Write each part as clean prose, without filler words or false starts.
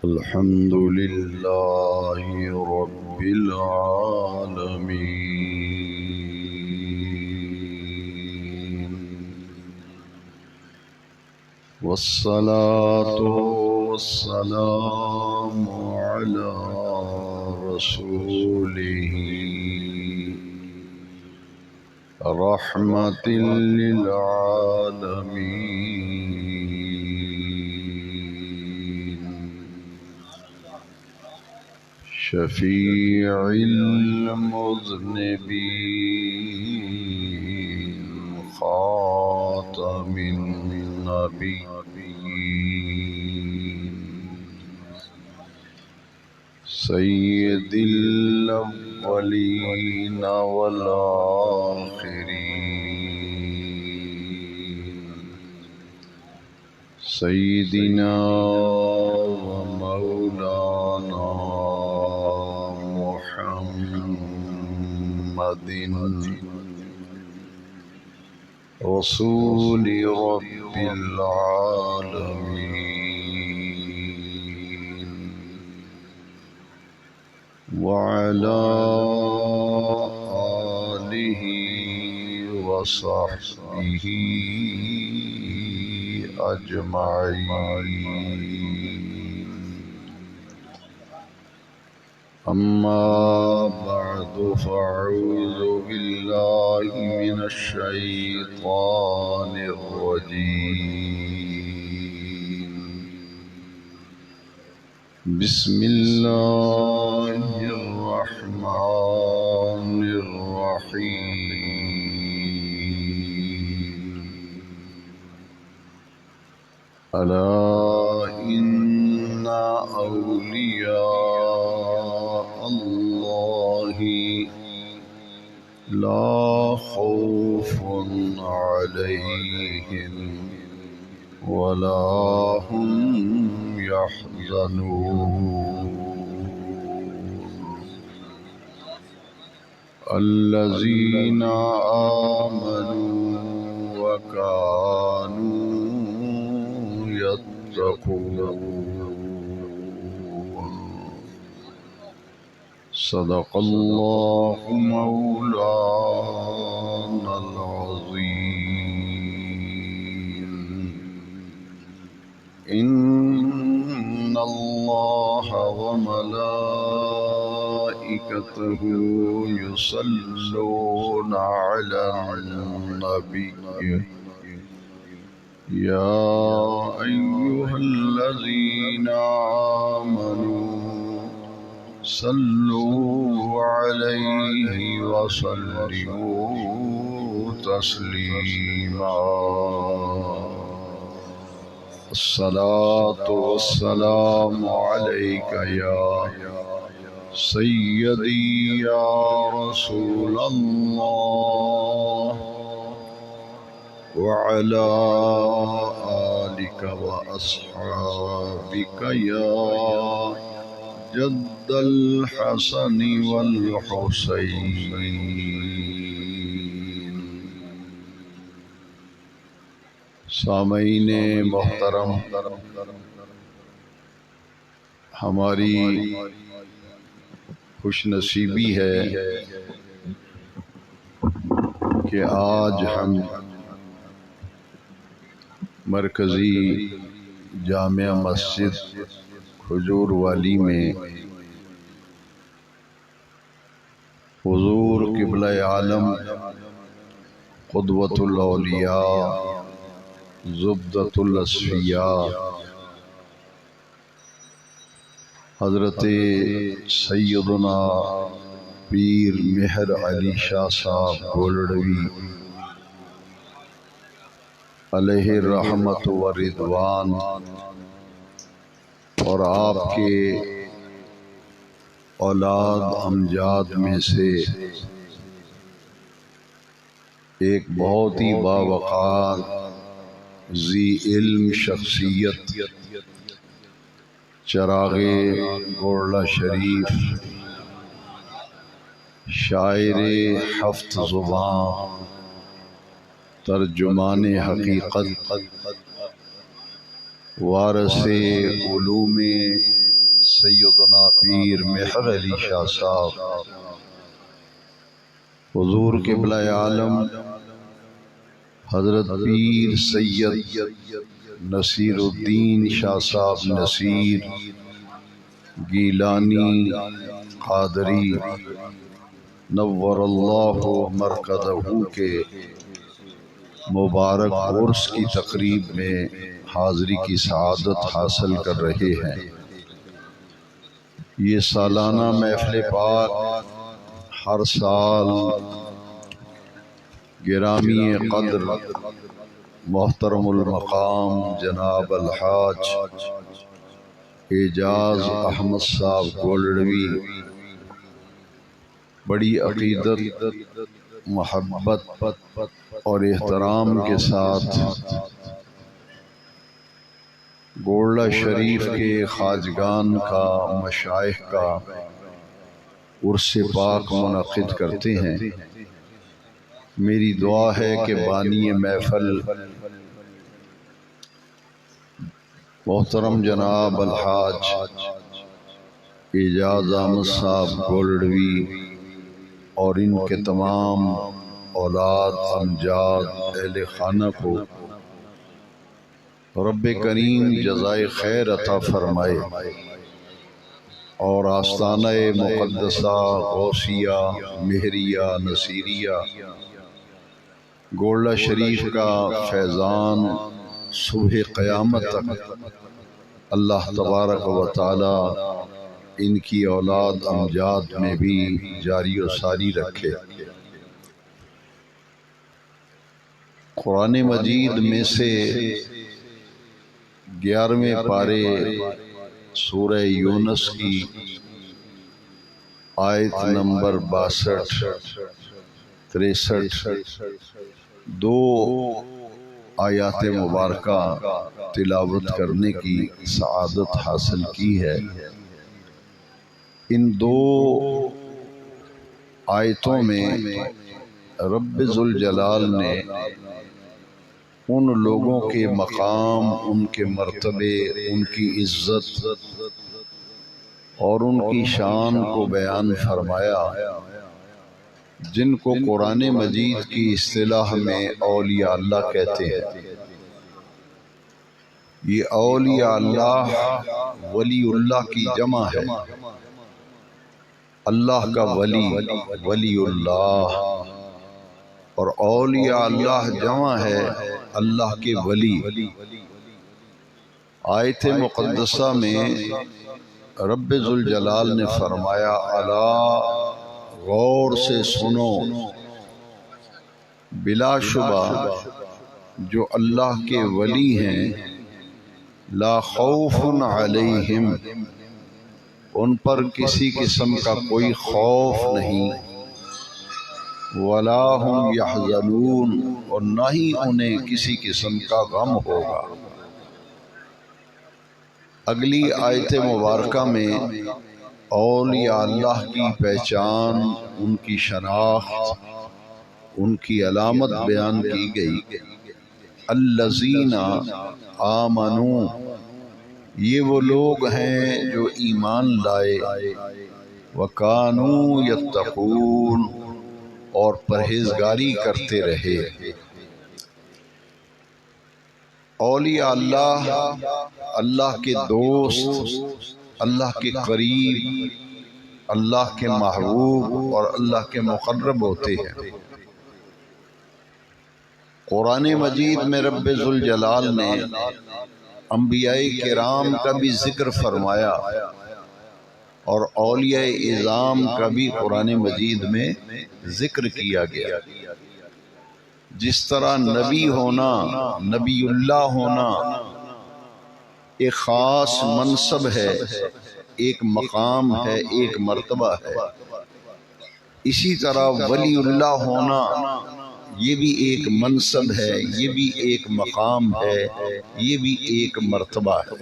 الحمد لله رب العالمين، والصلاة والسلام على رسوله رحمة للعالمين، شفيع المذنبين، خاتم النبيين، سيد الأولين والآخرين، سيدنا ومولانا محمد رسول رب العالمين، وعلى آله وصحبه أجمعين. أما بعد، فأعوذ بالله من الشيطان الرجيم. بسم الله الرحمن الرحيم. ألا إن أولياء الله لا خوف عليهم ولا هم يحزنون، الذين آمنوا وكانوا يتقون. صدق الله مولانا العظيم. إن الله وملائكته يصلون على النبي، يا أيها الذين آمنوا صلوا عليه وسلموا تسليما. الصلاة والسلام عليك يا سيدي يا رسول الله، وعلى آلك وأصحابك يا جد الحسن والحسين. سامعین محترم، ہماری خوش نصیبی ہے کہ آج ہم مرکزی جامع مسجد حضور والی میں حضور قبلہ عالم قدوۃ الاولیاء زبدۃ الاصفیاء حضرت سیدنا پیر مہر علی شاہ صاحب گولڑوی علیہ رحمت و رضوان اور آپ کے اولاد امجاد میں سے ایک بہت ہی باوقار ذی علم شخصیت چراغ گولڑہ شریف، شاعر ہفت زباں، ترجمان حقیقت، وارث علوم سیدنا پیر مہر علی شاہ صاحب، حضور قبلہ عالم حضرت پیر سید نصیر الدین شاہ صاحب نصیر گیلانی قادری نور اللہ مرکزہ کے مبارک عرس کی تقریب میں حاضری کی سعادت حاصل کر رہے ہیں۔ یہ سالانہ محفل پاک ہر سال گرامی قدر محترم المقام جناب الحاج اعجاز احمد صاحب گولڑوی بڑی عقیدت، محبت اور احترام کے ساتھ گولڑہ شریف کے خواجگان کا، مشائخ کا عرس پاک منعقد کرتے ہیں۔ میری دعا ہے کہ بانی محفل محترم جناب الحاج اعجاز احمد صاحب گولڑوی اور ان کے تمام اولاد امجاد اہل خانہ کو رب کریم جزائے خیر عطا فرمائے اور آستانہ مقدسہ غوثیہ مہریہ نصیریہ گولڑہ شریف کا فیضان صبح قیامت تک اللہ تبارک و تعالی ان کی اولاد امجاد میں بھی جاری و ساری رکھے۔ قرآن مجید میں سے 11ویں پارے سورہ یونس کی آیت نمبر 62-63 دو آیات مبارکہ تلاوت کرنے کی سعادت حاصل کی ہے۔ ان دو آیتوں میں رب ذوالجلال نے ان لوگوں کے مقام، ان کے مرتبے، ان کی عزت اور ان کی شان کو بیان فرمایا، جن کو قرآن مجید کی اصطلاح میں اولیاء اللہ کہتے ہیں۔ یہ اولیاء اللہ ولی اللہ کی جمع ہے۔ اللہ کا ولی اللہ، اور اولیاء اللہ جمع ہے اللہ کے ولی۔ آیت مقدسہ میں رب ذوالجلال نے فرمایا، الا غور سے سنو، بلا شبہ جو اللہ کے ولی ہیں، لا خوف علیہم، ان پر کسی قسم کا کوئی خوف نہیں، ولا ہم یحزنون، اور نہ ہی انہیں کسی قسم کا غم ہوگا۔ اگلی آیت مبارکہ میں اولیاء اللہ کی پہچان، ان کی شناخت، ان کی علامت بیان کی گئی۔ الذین آمنوا، یہ وہ لوگ ہیں جو ایمان لائے، وکانوا یتقون، اور پرہیزگاری کرتے رہے۔ اولیاء اللہ اللہ کے دوست، اللہ کے قریب، اللہ کے محبوب اور اللہ کے مقرب ہوتے ہیں۔ قرآن مجید میں رب ذوالجلال نے انبیاء کرام کا بھی ذکر فرمایا اور اولیاء اعظام کا بھی قرآن مجید میں ذکر کیا گیا۔ جس طرح نبی ہونا، نبی اللہ ہونا ایک خاص منصب ہے، ایک مقام ہے، ایک مرتبہ ہے، اسی طرح ولی اللہ ہونا یہ بھی ایک منصب ہے، یہ بھی ایک مقام ہے، یہ بھی ایک مرتبہ ہے۔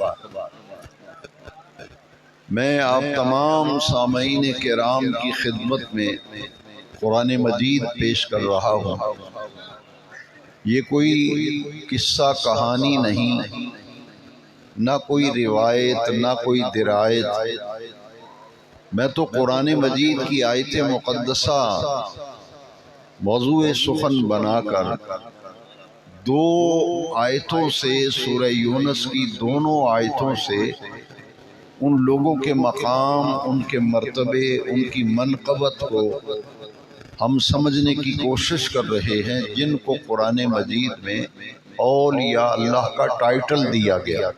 میں آپ تمام سامعین کرام کی خدمت میں قرآن مجید پیش کر رہا ہوں۔ یہ کوئی قصہ کہانی نہیں، نہ کوئی روایت، نہ کوئی درایت. میں تو قرآن مجید کی آیت مقدسہ موضوع سخن بنا کر دو آیتوں سے، سورہ یونس کی دونوں آیتوں سے ان لوگوں کے مقام، ان کے مرتبے، ان کی منقبت کو ہم سمجھنے کی کوشش کر رہے ہیں، جن کو قرآن مجید میں اولیاء اللہ کا ٹائٹل دیا گیا،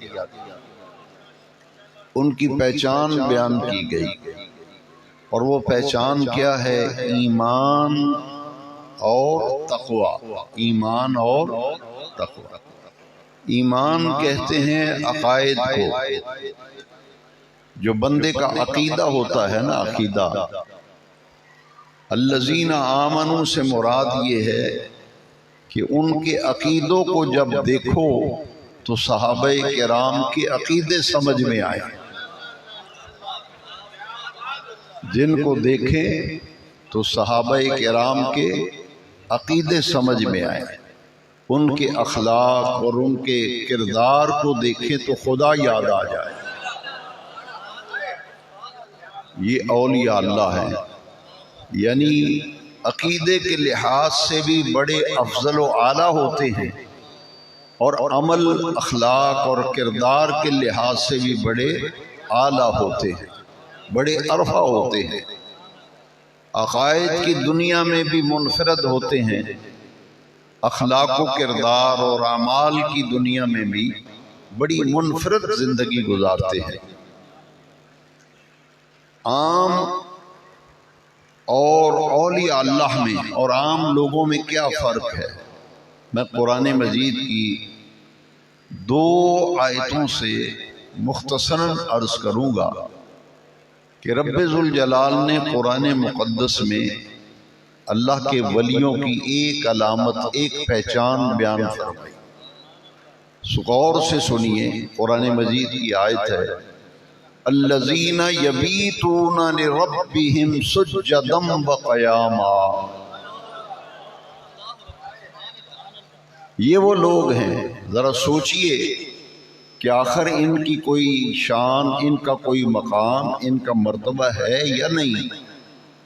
ان کی پہچان بیان کی گئی. اور وہ پہچان کیا ہے؟ ایمان اور تقوی. ایمان اور تقوی. ایمان کہتے ہیں عقائد کو، جو بندے کا عقیدہ ہوتا ہے نا، عقیدہ. الذین آمنوا سے مراد یہ ہے کہ ان کے عقیدوں کو جب دیکھو تو صحابہ کرام کے عقیدے سمجھ میں آئے. جن کو دیکھیں تو صحابہ کرام کے عقیدے سمجھ میں آئے، ان کے اخلاق اور ان کے کردار کو دیکھیں تو خدا یاد آ جائے. یہ اولیاء اللہ ہیں، یعنی عقیدے کے لحاظ سے بھی بڑے افضل و اعلیٰ ہوتے ہیں، اور عمل، اخلاق اور کردار کے لحاظ سے بھی بڑے اعلیٰ ہوتے ہیں، بڑے عرفہ ہوتے ہیں. عقائد کی دنیا میں بھی منفرد ہوتے ہیں، اخلاق و کردار اور اعمال کی دنیا میں بھی بڑی منفرد زندگی گزارتے ہیں. عام اور اولیاء اللہ میں اور عام لوگوں میں کیا فرق ہے؟ میں قرآن مجید کی دو آیتوں سے مختصراً عرض کروں گا کہ رب ذوالجلال نے قرآن مقدس میں اللہ کے ولیوں کی ایک علامت، ایک پہچان بیان فرمائی. غور سے سنیے، قرآن مجید کی آیت ہے الذین یبیتون لربہم سجدا وقیاما. یہ وہ لوگ ہیں، ذرا سوچئے کہ آخر ان کی کوئی شان، ان کا کوئی مقام، ان کا مرتبہ ہے یا نہیں،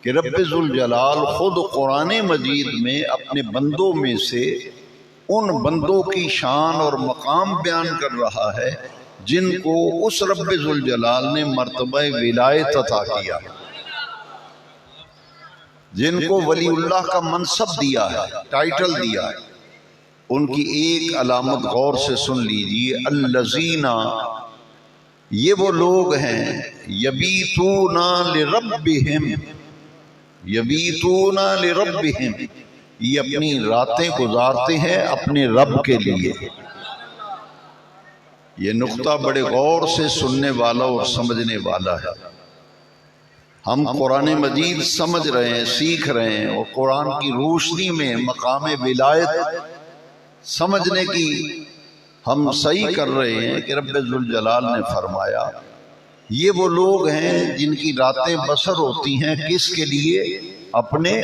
کہ رب ذوالجلال خود قرآن مجید میں اپنے بندوں میں سے ان بندوں کی شان اور مقام بیان کر رہا ہے جن کو اس رب ذوالجلال نے مرتبہ ولایت عطا کیا، جن کو ولی اللہ کا منصب دیا ہے، ٹائٹل دیا ہے. ان کی ایک علامت غور سے سن لیجیے، الذین، یہ وہ لوگ ہیں یبیتون لربہم، یبیتون لربہم، یہ اپنی راتیں گزارتے ہیں اپنے رب کے لیے. یہ نقطہ بڑے غور سے سننے والا اور سمجھنے والا ہے. ہم قرآن مجید سمجھ رہے ہیں، سیکھ رہے ہیں، اور قرآن کی روشنی میں مقام ولایت سمجھنے کی ہم صحیح کر رہے ہیں کہ رب ذوالجلال نے فرمایا یہ وہ لوگ ہیں جن کی راتیں بسر ہوتی ہیں کس کے لیے؟ اپنے،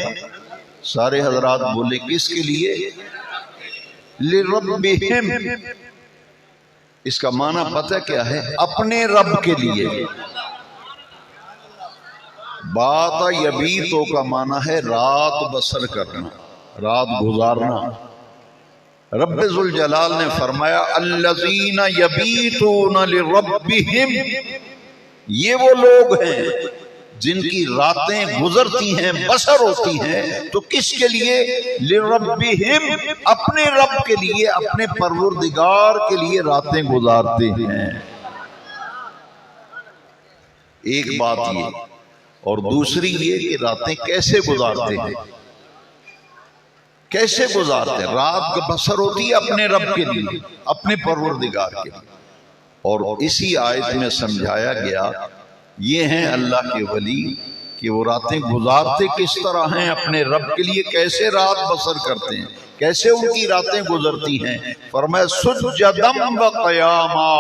سارے حضرات بولے کس کے لیے؟ لربہم. اس کا معنی پتہ کیا ہے؟ اپنے رب کے لیے. بات یبیتو کا معنی ہے رات بسر کرنا، رات گزارنا. رب ذوالجلال نے فرمایا الذین یبیتون لربہم، یہ وہ لوگ ہیں جن کی راتیں گزرتی ہیں، بسر ہوتی ہیں، تو کس کے لیے؟ لربہم، اپنے رب کے لیے، اپنے پروردگار کے لیے راتیں گزارتے ہیں. ایک بات یہ، اور دوسری یہ کہ راتیں کیسے گزارتے ہیں، کیسے گزارتے ہیں؟ رات کا بسر ہوتی ہے اپنے رب کے لیے، اپنے پروردگار کے لیے. اور اسی آیت میں سمجھایا گیا یہ ہیں اللہ کے ولی کہ وہ راتیں گزارتے کس طرح ہیں اپنے رب کے لیے، کیسے رات بسر کرتے ہیں، کیسے ان کی راتیں گزرتی ہیں. فرمایا سجدا وقیاما،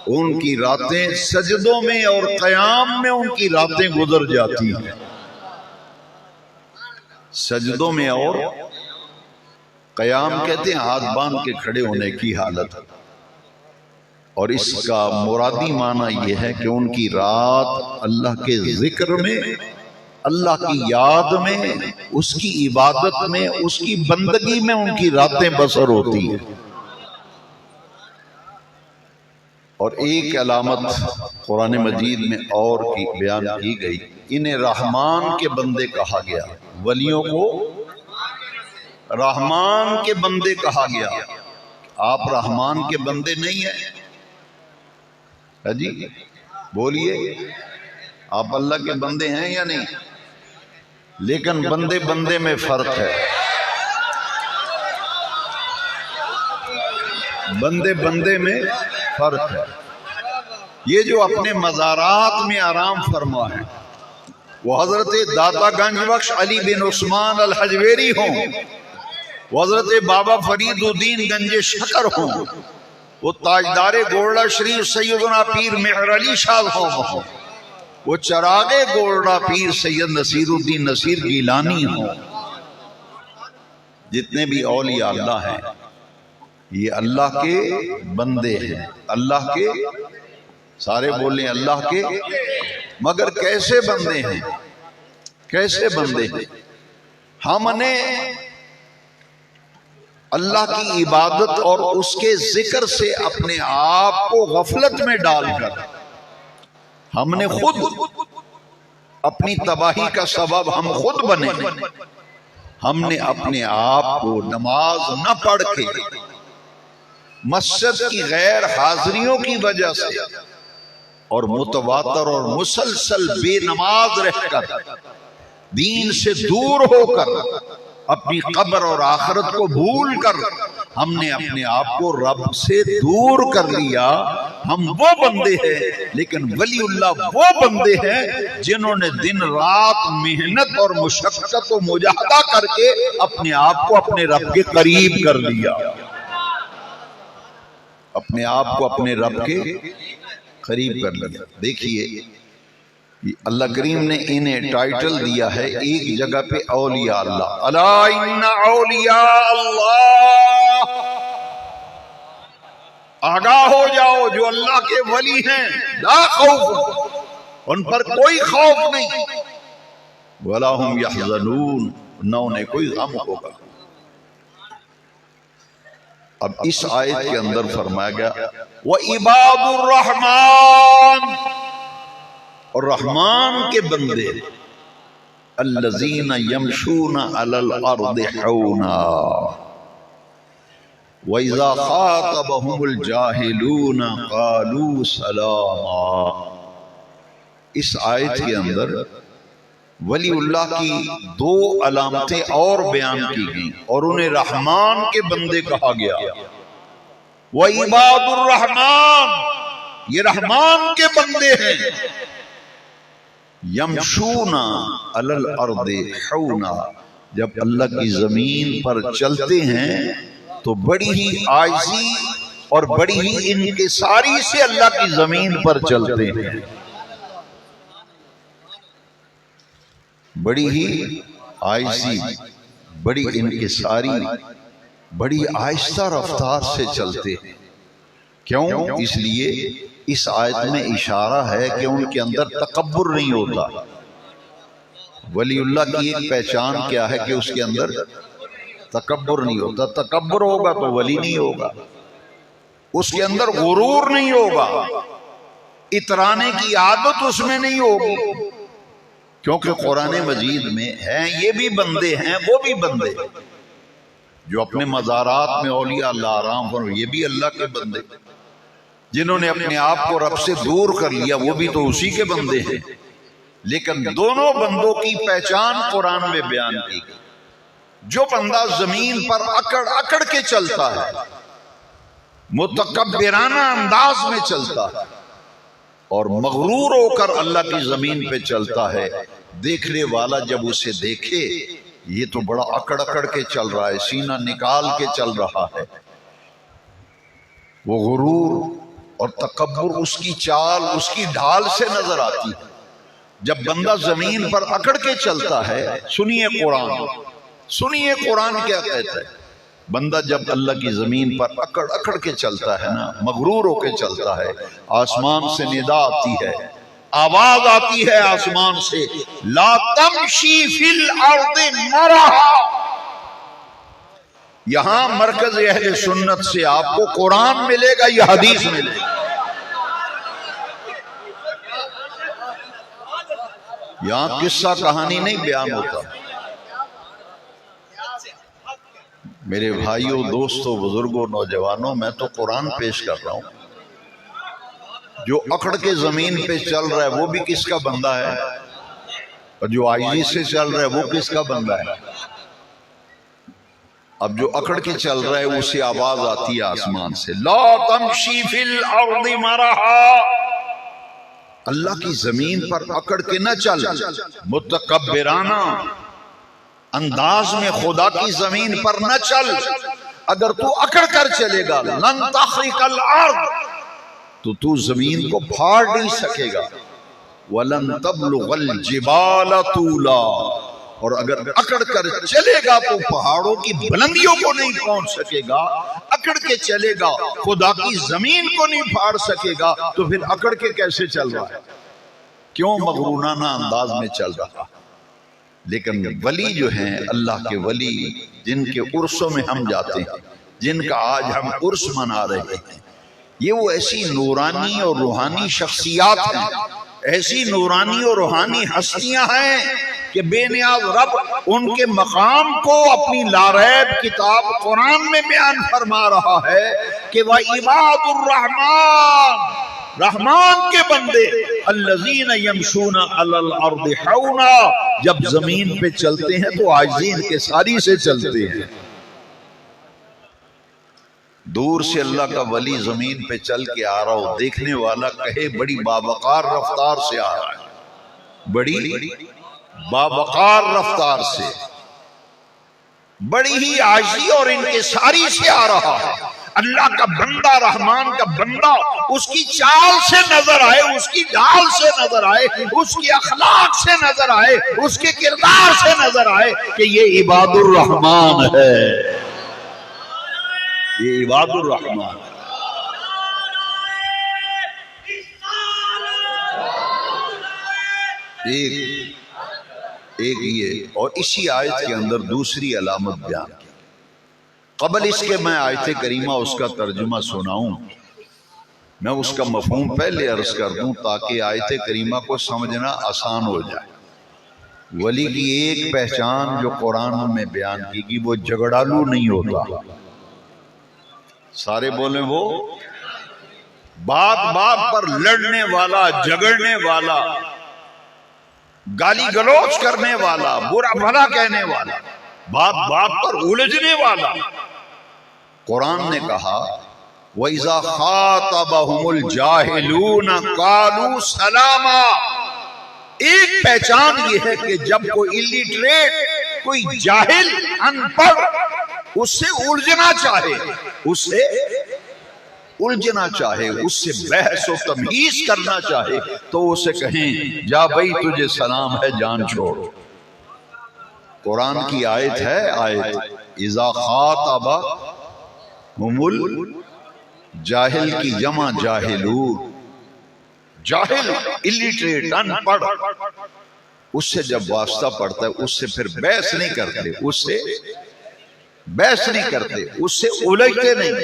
ان کی راتیں سجدوں میں اور قیام میں ان کی راتیں گزر جاتی ہیں. سجدوں میں اور قیام کہتے ہیں ہاتھ باندھ کے کھڑے ہونے کی حالت. اور اس کا مرادی معنی یہ ہے کہ ان کی رات اللہ کے ذکر میں، اللہ کی یاد میں، اس کی عبادت میں، اس کی بندگی میں ان کی راتیں بسر ہوتی ہیں۔ اور ایک علامت قرآن مجید میں اور کی بیان کی گئی، انہیں رحمان کے بندے کہا گیا، ولیوں کو رحمان کے بندے کہا گیا۔ آپ رحمان کے بندے نہیں ہیں جی؟ بولیے، آپ اللہ کے بندے ہیں یا نہیں؟ لیکن بندے بندے میں فرق ہے، بندے بندے میں فرق ہے۔ یہ جو اپنے مزارات میں آرام فرما ہے، وہ حضرت داتا گنج بخش علی بن عثمان الحجویری ہوں، وہ حضرت بابا فرید الدین گنج شکر ہوں، وہ تاجدار گولڈا شریف سیدنا پیر مہر علی شاہ ہوں، وہ چراغ گولڈا پیر سید نصیر الدین نصیر گیلانی ہوں، جتنے بھی اولیاء اللہ ہیں یہ اللہ کے بندے ہیں، اللہ کے، سارے بولیں اللہ کے، مگر کیسے بندے ہیں؟ کیسے بندے ہیں؟ ہم نے اللہ کی عبادت اور اس کے ذکر سے اپنے آپ کو غفلت میں ڈال کر ہم نے خود اپنی تباہی کا سبب ہم خود بنے۔ ہم نے اپنے آپ کو نماز نہ پڑھ کے، مسجد کی غیر حاضریوں کی وجہ سے اور متواتر اور مسلسل بے نماز رہ کر، دین سے دور ہو کر، اپنی قبر اور آخرت کو بھول کر ہم نے اپنے آپ کو رب سے دور کر لیا۔ ہم وہ بندے ہیں، لیکن ولی اللہ وہ بندے ہیں جنہوں نے دن رات محنت اور مشقت و مجاہدہ کر کے اپنے آپ کو اپنے رب کے قریب کر لیا، اپنے آپ کو اپنے رب کے قریب کر لیا۔ دیکھیے اللہ کریم نے انہیں ٹائٹل دیا ہے ایک جگہ پہ اولیاء اللہ، الا ان اولیاء اللہ، آگاہ ہو جاؤ جو اللہ کے ولی ہیں، لا خوف، ان پر کوئی خوف نہیں، ولا هم يحزنون، نہ انہیں کوئی غم ہوگا۔ اب اس آیت کے اندر فرمایا گیا وَعِبَادُ الرَّحْمَانِ، اور رحمان کے بندے، الَّذِينَ يَمْشُونَ عَلَى الْأَرْضِ حَوْنًا وَإِذَا خَاطَبَهُمُ الْجَاهِلُونَ قَالُوا سَلَامًا۔ اس آیت کے اندر ولی اللہ کی دو علامتیں اور بیان کی گئیں اور انہیں رحمان کے بندے کہا گیا۔ وَعِبَادُ الرَّحْمَانِ، یہ رحمان کے بندے ہیں، یمشون علی الارض حونا، جب اللہ کی زمین پر چلتے ہیں تو بڑی ہی عاجزی اور بڑی ہی انکساری سے اللہ کی زمین پر چلتے ہیں، بڑی ہی عاجزی، بڑی انکساری، بڑی آہستہ رفتار سے چلتے ہیں۔ کیوں؟ اس لیے اس آیت میں اشارہ ہے کہ ان کے اندر تکبر نہیں ہوتا۔ ولی اللہ کی ایک پہچان کیا ہے کہ اس کے اندر تکبر نہیں ہوتا۔ تکبر ہوگا تو ولی نہیں ہوگا، اس کے اندر غرور نہیں ہوگا، اترانے کی عادت اس میں نہیں ہوگی، کیونکہ قرآن مجید میں ہیں یہ بھی بندے ہیں وہ بھی بندے، جو اپنے مزارات میں اولیاء اللہ آرام فرما، یہ بھی اللہ کے بندے، جنہوں نے اپنے آپ کو رب سے دور کر لیا وہ بھی تو اسی کے بندے ہیں۔ لیکن دونوں بندوں کی پہچان قرآن میں بیان کی گئی۔ جو بندہ زمین پر اکڑ اکڑ کے چلتا ہے، متکبرانہ انداز میں چلتا ہے اور مغرور ہو کر اللہ کی زمین پہ چلتا ہے، دیکھنے والا جب اسے دیکھے یہ تو بڑا اکڑ اکڑ کے چل رہا ہے، سینہ نکال کے چل رہا ہے، وہ غرور اور تکبر اس کی چال، اس کی ڈھال سے نظر آتی ہے۔ جب بندہ زمین پر اکڑ کے چلتا ہے، سنیے قرآن کیا کہتا ہے، بندہ جب اللہ کی زمین پر اکڑ اکڑ کے چلتا ہے نا، مغرور ہو کے چلتا ہے، آسمان سے ندا آتی ہے، آواز آتی ہے آسمان سے، لا تمشی فی الارض مرحا۔ یہاں مرکز اہل سنت سے آپ کو قرآن ملے گا یا حدیث ملے گا؟ یہاں قصہ کہانی نہیں بیان ہوتا۔ میرے بھائیوں، دوستوں، بزرگوں، نوجوانوں، میں تو قرآن پیش کر رہا ہوں۔ جو اکڑ کے زمین پہ چل رہا ہے وہ بھی کس کا بندہ ہے، اور جو عاجزی سے چل رہا ہے وہ کس کا بندہ ہے؟ اب جو اکڑ کے چل رہا ہے اسے آواز آتی ہے آسمان سے، لا تمشی فی الارض مرحا، اللہ کی زمین پر اکڑ کے نہ چل، متکبرانہ انداز میں خدا کی زمین پر نہ چل۔ اگر تو اکڑ کر چلے گا، لن تخرق الارض، تو زمین کو پھاڑ نہیں سکے گا، وَلَن تَبْلُغَ الْجِبَالَ طُولًا، اور اگر اکڑ کر چلے گا تو پہاڑوں کی بلندیوں کو نہیں پہنچ سکے گا۔ اکڑ کے چلے گا خدا کی زمین کو نہیں پھاڑ سکے گا، تو پھر اکڑ کے کیسے چل رہا ہے؟ کیوں مغرورانہ انداز میں چل رہا؟ لیکن ولی جو ہیں، اللہ کے ولی، جن کے عرصوں میں ہم جاتے ہیں، جن کا آج ہم عرس منا رہے ہیں، یہ وہ ایسی نورانی اور روحانی شخصیات ہیں، ایسی نورانی اور روحانی ہستیاں ہیں کہ بے نیاز رب ان کے مقام کو اپنی لاریب کتاب قرآن میں بیان فرما رہا ہے کہ وَعِبَادُ الرَّحْمَنِ، رحمان کے بندے، الذین یمشون علی الارض حونا، جب زمین پہ چلتے ہیں تو عاجزی انکساری سے چلتے ہیں۔ دور سے اللہ کا ولی زمین پہ چل کے آ رہا ہو، دیکھنے والا کہے بڑی باوقار رفتار سے آ رہا ہے، بڑی باوقار رفتار سے، بڑی ہی عاجزی اور انکساری سے آ رہا ہے۔ اللہ کا بندہ، رحمان کا بندہ، اس کی چال سے نظر آئے، اس کی ڈھال سے نظر آئے، اس کی اخلاق سے نظر آئے، اس کے کردار سے نظر آئے کہ یہ عباد الرحمان ہے، یہ عباد الرحمان ہے۔ ایک یہ، اور اسی آیت کے اندر دوسری علامت بیان کی۔ قبل اس کے میں آیت کریمہ اس کا ترجمہ سناؤں، میں اس کا مفہوم پہلے عرض کر دوں تاکہ آیت کریمہ کو سمجھنا آسان ہو جائے۔ ولی کی ایک پہچان جو قرآن میں بیان کی گئی، وہ جھگڑالو نہیں ہوتا۔ سارے بولیں، وہ بات بات پر لڑنے والا، جھگڑنے والا، گالی گلوچ کرنے والا، برا بھلا کہنے والا، بات بات پر الجھنے والا۔ قرآن نے کہا وَإِذَا خَاطَبَهُمُ الْجَاهِلُونَ قَالُوا سَلَامًا۔ ایک پہچان یہ ہے کہ جب کوئی الٹریٹ، کوئی جاہل، ان پڑھ اس سے الجھنا چاہے، اس سے الجھنا چاہے، اس سے بحث و تمہیز کرنا چاہے، تو اسے کہیں جا بھائی تجھے سلام ہے، جان چھوڑ۔ قرآن کی آیت ہے، آیت اذا خاطبہم الجاہل کی جمع جاہلون، جاہل، الٹریٹ، ان پڑھ، اس سے جب واسطہ پڑتا ہے اس سے پھر بحث نہیں کرتے، اس سے بحث نہیں کرتے، اس سے الجھتے نہیں۔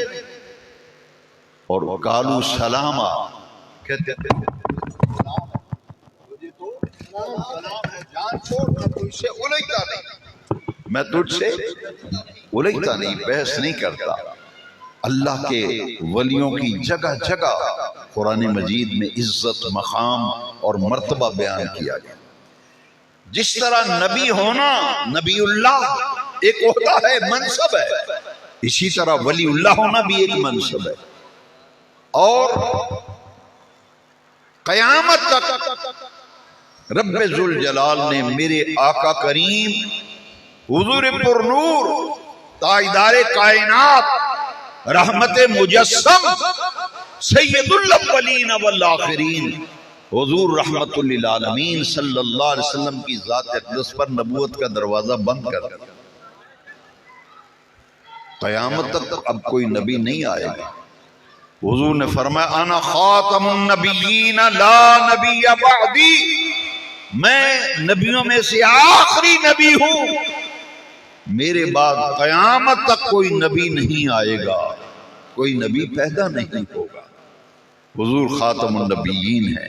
اور قالوا سلاما، کہتے تھے میں تجھ سے الجھتا نہیں، بحث نہیں کرتا۔ اللہ کے ولیوں کی جگہ جگہ قرآن مجید میں عزت، مقام اور مرتبہ بیان کیا گیا۔ جس طرح نبی ہونا، نبی اللہ ایک عہدہ ہے، منصب ہے، اسی طرح ولی اللہ ہونا بھی ایک منصب ہے۔ اور قیامت تک رب ذوالجلال نے میرے آقا کریم، حضور پر نور، تاجدار کائنات، رحمت مجسم، سید الاولین والآخرین، حضور رحمت للعالمین صلی اللہ علیہ وسلم کی ذات اقدس پر نبوت کا دروازہ بند کر دیا۔ قیامت تک اب کوئی نبی نہیں آئے گا۔ حضور نے فرمایا انا خاتم النبیین لا نبی بعدی، میں نبیوں میں سے آخری نبی ہوں، میرے بعد قیامت تک کوئی نبی نہیں آئے گا، کوئی نبی پیدا نہیں ہوگا۔ حضور خاتم النبیین ہے،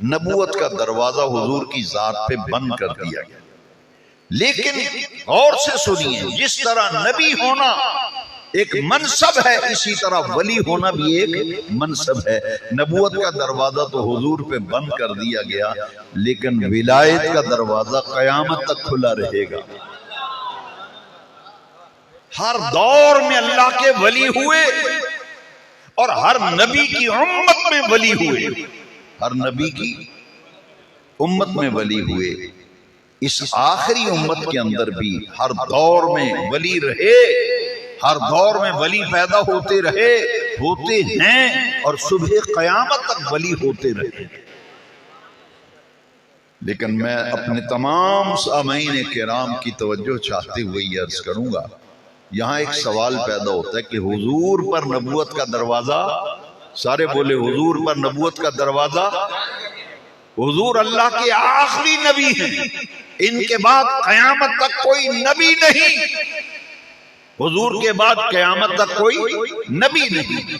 نبوت کا دروازہ حضور کی ذات پہ بند کر دیا گیا۔ لیکن غور سے سنیے، جس طرح نبی ہونا ایک منصب ہے، اسی طرح ولی ہونا بھی ایک منصب ہے۔ نبوت کا دروازہ تو حضور پہ بند کر دیا گیا، لیکن ولایت کا دروازہ قیامت تک کھلا رہے گا۔ ہر دور میں اللہ کے ولی ہوئے اور ہر نبی کی امت میں ولی ہوئے، ہر نبی کی امت میں ولی ہوئے۔ اس آخری امت کے اندر بھی ہر دور میں ولی رہے، ہر دور میں ولی پیدا ہوتے رہے، ہوتے ہیں، اور صبح قیامت تک ولی ہوتے رہے۔ لیکن میں اپنے تمام سامعین کرام کی توجہ چاہتے ہوئے یہ عرض کروں گا، یہاں ایک سوال پیدا ہوتا ہے کہ حضور پر نبوت کا دروازہ، سارے بولے حضور پر نبوت کا دروازہ، حضور اللہ کے آخری نبی ہیں، ان کے بعد قیامت تک کوئی نبی نہیں، حضور کے بعد قیامت تک کوئی نبی نہیں۔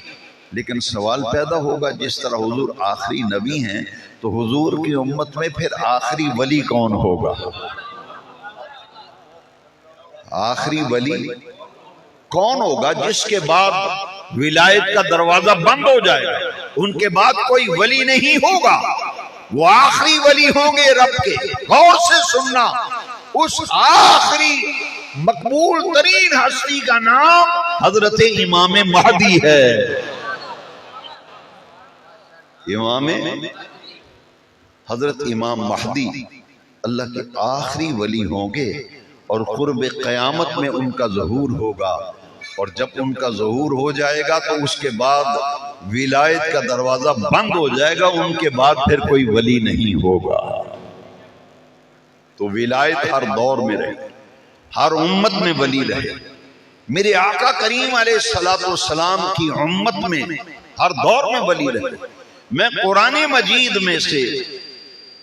لیکن سوال پیدا ہوگا، جس طرح حضور آخری نبی ہیں تو حضور کی امت میں پھر آخری ولی کون ہوگا؟ آخری ولی کون ہوگا جس کے بعد ولایت کا دروازہ بند ہو جائے گا، ان کے بعد کوئی ولی نہیں ہوگا، وہ آخری ولی ہوں گے رب کے۔ غور سے سننا، اس آخری مقبول ترین ہستی کا نام حضرت امام مہدی ہے۔ امام حضرت امام مہدی اللہ کے آخری ولی ہوں گے، اور قرب قیامت میں ان کا ظہور ہوگا، اور جب ان کا ظہور ہو جائے گا تو اس کے بعد ولایت کا دروازہ بند ہو جائے گا، ان کے بعد پھر کوئی ولی نہیں ہوگا۔ تو ولایت ہر دور میں رہے، ہر امت میں ولی رہے۔ میرے آقا کریم علیہ السلام کی امت میں ہر دور میں ولی رہے۔ میں قرآن مجید میں سے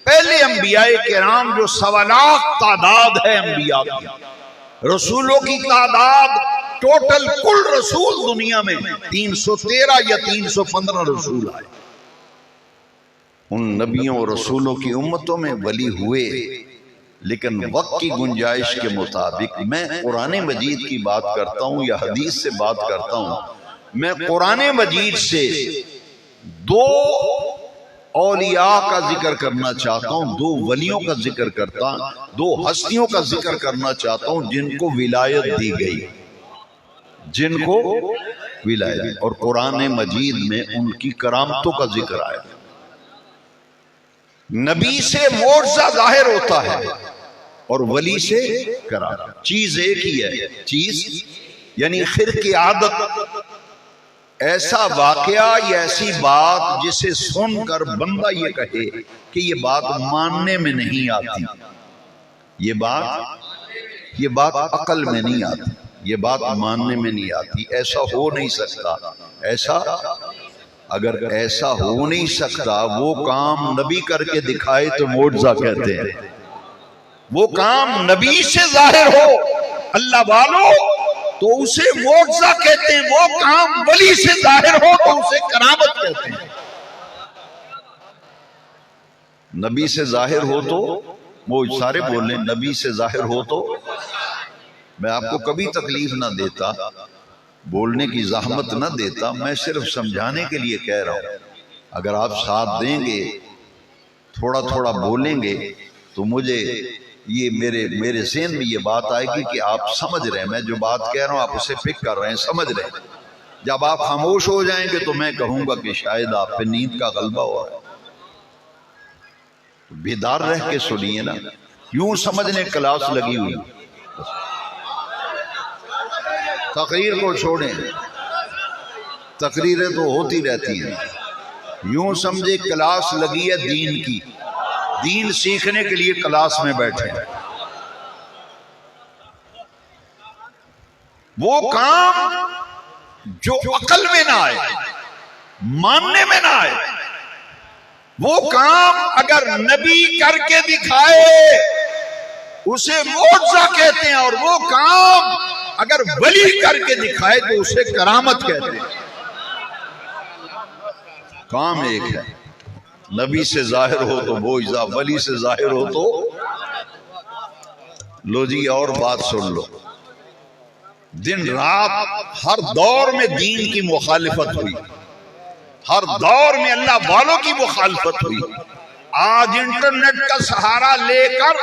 پہلے انبیاء کرام جو 1.25 لاکھ تعداد ہے انبیاء کی، رسولوں کی تعداد ٹوٹل کل رسول دنیا میں 313 یا 315 رسول آئے، ان نبیوں اور رسولوں کی امتوں میں ولی ہوئے۔ لیکن وقت کی گنجائش کے مطابق میں قرآن مجید کی بات کرتا ہوں یا حدیث سے بات کرتا ہوں۔ میں قرآن مجید سے 2 اولیاء کا ذکر کرنا چاہتا ہوں، 2 ولیوں کا ذکر کرتا ہوں، 2 ہستیوں کا ذکر کرنا چاہتا ہوں جن کو ولایت دی گئی، جن کو ولایت، اور قرآن مجید میں ان کی کرامتوں کا ذکر آیا۔ نبی سے معجزہ ظاہر ہوتا ہے اور ولی سے کرامت، چیز ایک ہی ہے، چیز یعنی خرق عادت، ایسا واقعہ یا ایسی بات جسے سن کر بندہ یہ کہے کہ یہ بات ماننے میں نہیں آتی، یہ بات عقل میں نہیں آتی، یہ بات ماننے میں نہیں آتی، ایسا ہو نہیں سکتا، ایسا اگر ایسا ہو نہیں سکتا، وہ کام نبی کر کے دکھائے تو معجزہ کہتے ہیں، وہ کام نبی سے ظاہر ہو اللہ والو تو اسے معجزہ کہتے ہیں، وہ کام ولی سے ظاہر ہو تو اسے کرامت کہتے ہیں۔ نبی سے ظاہر ہو تو وہ سارے بولیں، نبی سے ظاہر ہو تو، میں آپ کو کبھی تکلیف نہ دیتا، بولنے کی زحمت نہ دیتا، میں صرف سمجھانے کے لیے کہہ رہا ہوں۔ اگر آپ ساتھ دیں گے، تھوڑا تھوڑا بولیں گے تو مجھے یہ میرے ذہن میں یہ بات آئے گی کہ آپ سمجھ رہے ہیں، میں جو بات کہہ رہا ہوں آپ اسے پک کر رہے ہیں، سمجھ رہے ہیں۔ جب آپ خاموش ہو جائیں گے تو میں کہوں گا کہ شاید آپ پہ نیند کا غلبہ ہو رہا ہے، بیدار رہ کے سنیے نا، یوں سمجھ لیں کلاس لگی ہوئی، تقریر کو چھوڑیں، تقریریں تو ہوتی رہتی ہیں، یوں سمجھے کلاس لگی ہے دین کی، دین سیکھنے کے لیے کلاس میں بیٹھے ہیں۔ وہ کام جو عقل میں نہ آئے، ماننے میں نہ آئے، وہ کام اگر نبی کر کے دکھائے اسے معجزہ کہتے ہیں، اور وہ کام اگر ولی کر کے دکھائے تو اسے کرامت کہتے ہیں۔ کام ایک ہے، نبی سے ظاہر ہو تو معجزہ، ولی سے ظاہر ہو تو۔ لو جی اور بات سن لو، دن رات ہر دور میں دین کی مخالفت ہوئی، ہر دور میں اللہ والوں کی مخالفت ہوئی۔ آج انٹرنیٹ کا سہارا لے کر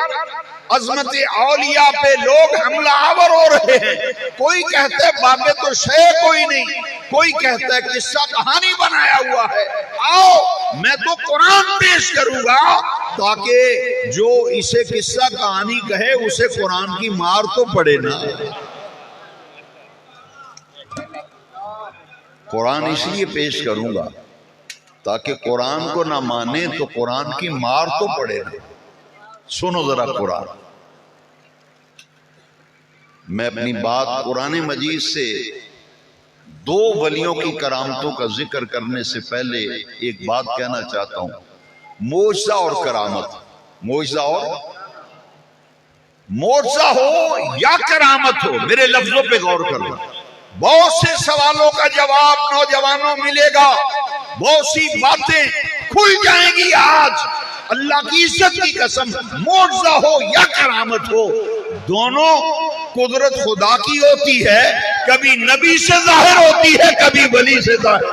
عظمت اولیاء پہ لوگ حملہ آور ہو رہے ہیں۔ کوئی کہتا ہے بابے تو شے کوئی نہیں، کوئی کہتا ہے قصہ کہانی بنایا ہوا ہے۔ آؤ میں تو قرآن پیش کروں گا تاکہ جو اسے قصہ کہانی کہے اسے قرآن کی مار تو پڑے نا۔ قرآن اس لیے پیش کروں گا تاکہ قرآن کو نہ مانے تو قرآن کی مار تو پڑے نا۔ سنو ذرا قرآن۔ میں اپنی بات قرآن مجید سے دو ولیوں کی کرامتوں کا ذکر کرنے سے پہلے ایک بات کہنا چاہتا ہوں۔ معجزہ اور کرامت، معجزہ ہو یا کرامت ہو، میرے لفظوں پہ غور کرو۔ بہت سے سوالوں کا جواب نوجوانوں ملے گا، بہت سی باتیں کھل جائیں گی آج۔ اللہ کی عزت کی قسم، معجزہ ہو یا کرامت ہو، دونوں قدرت خدا کی ہوتی ہے، کبھی نبی سے ظاہر ہوتی ہے، کبھی ولی سے ظاہر۔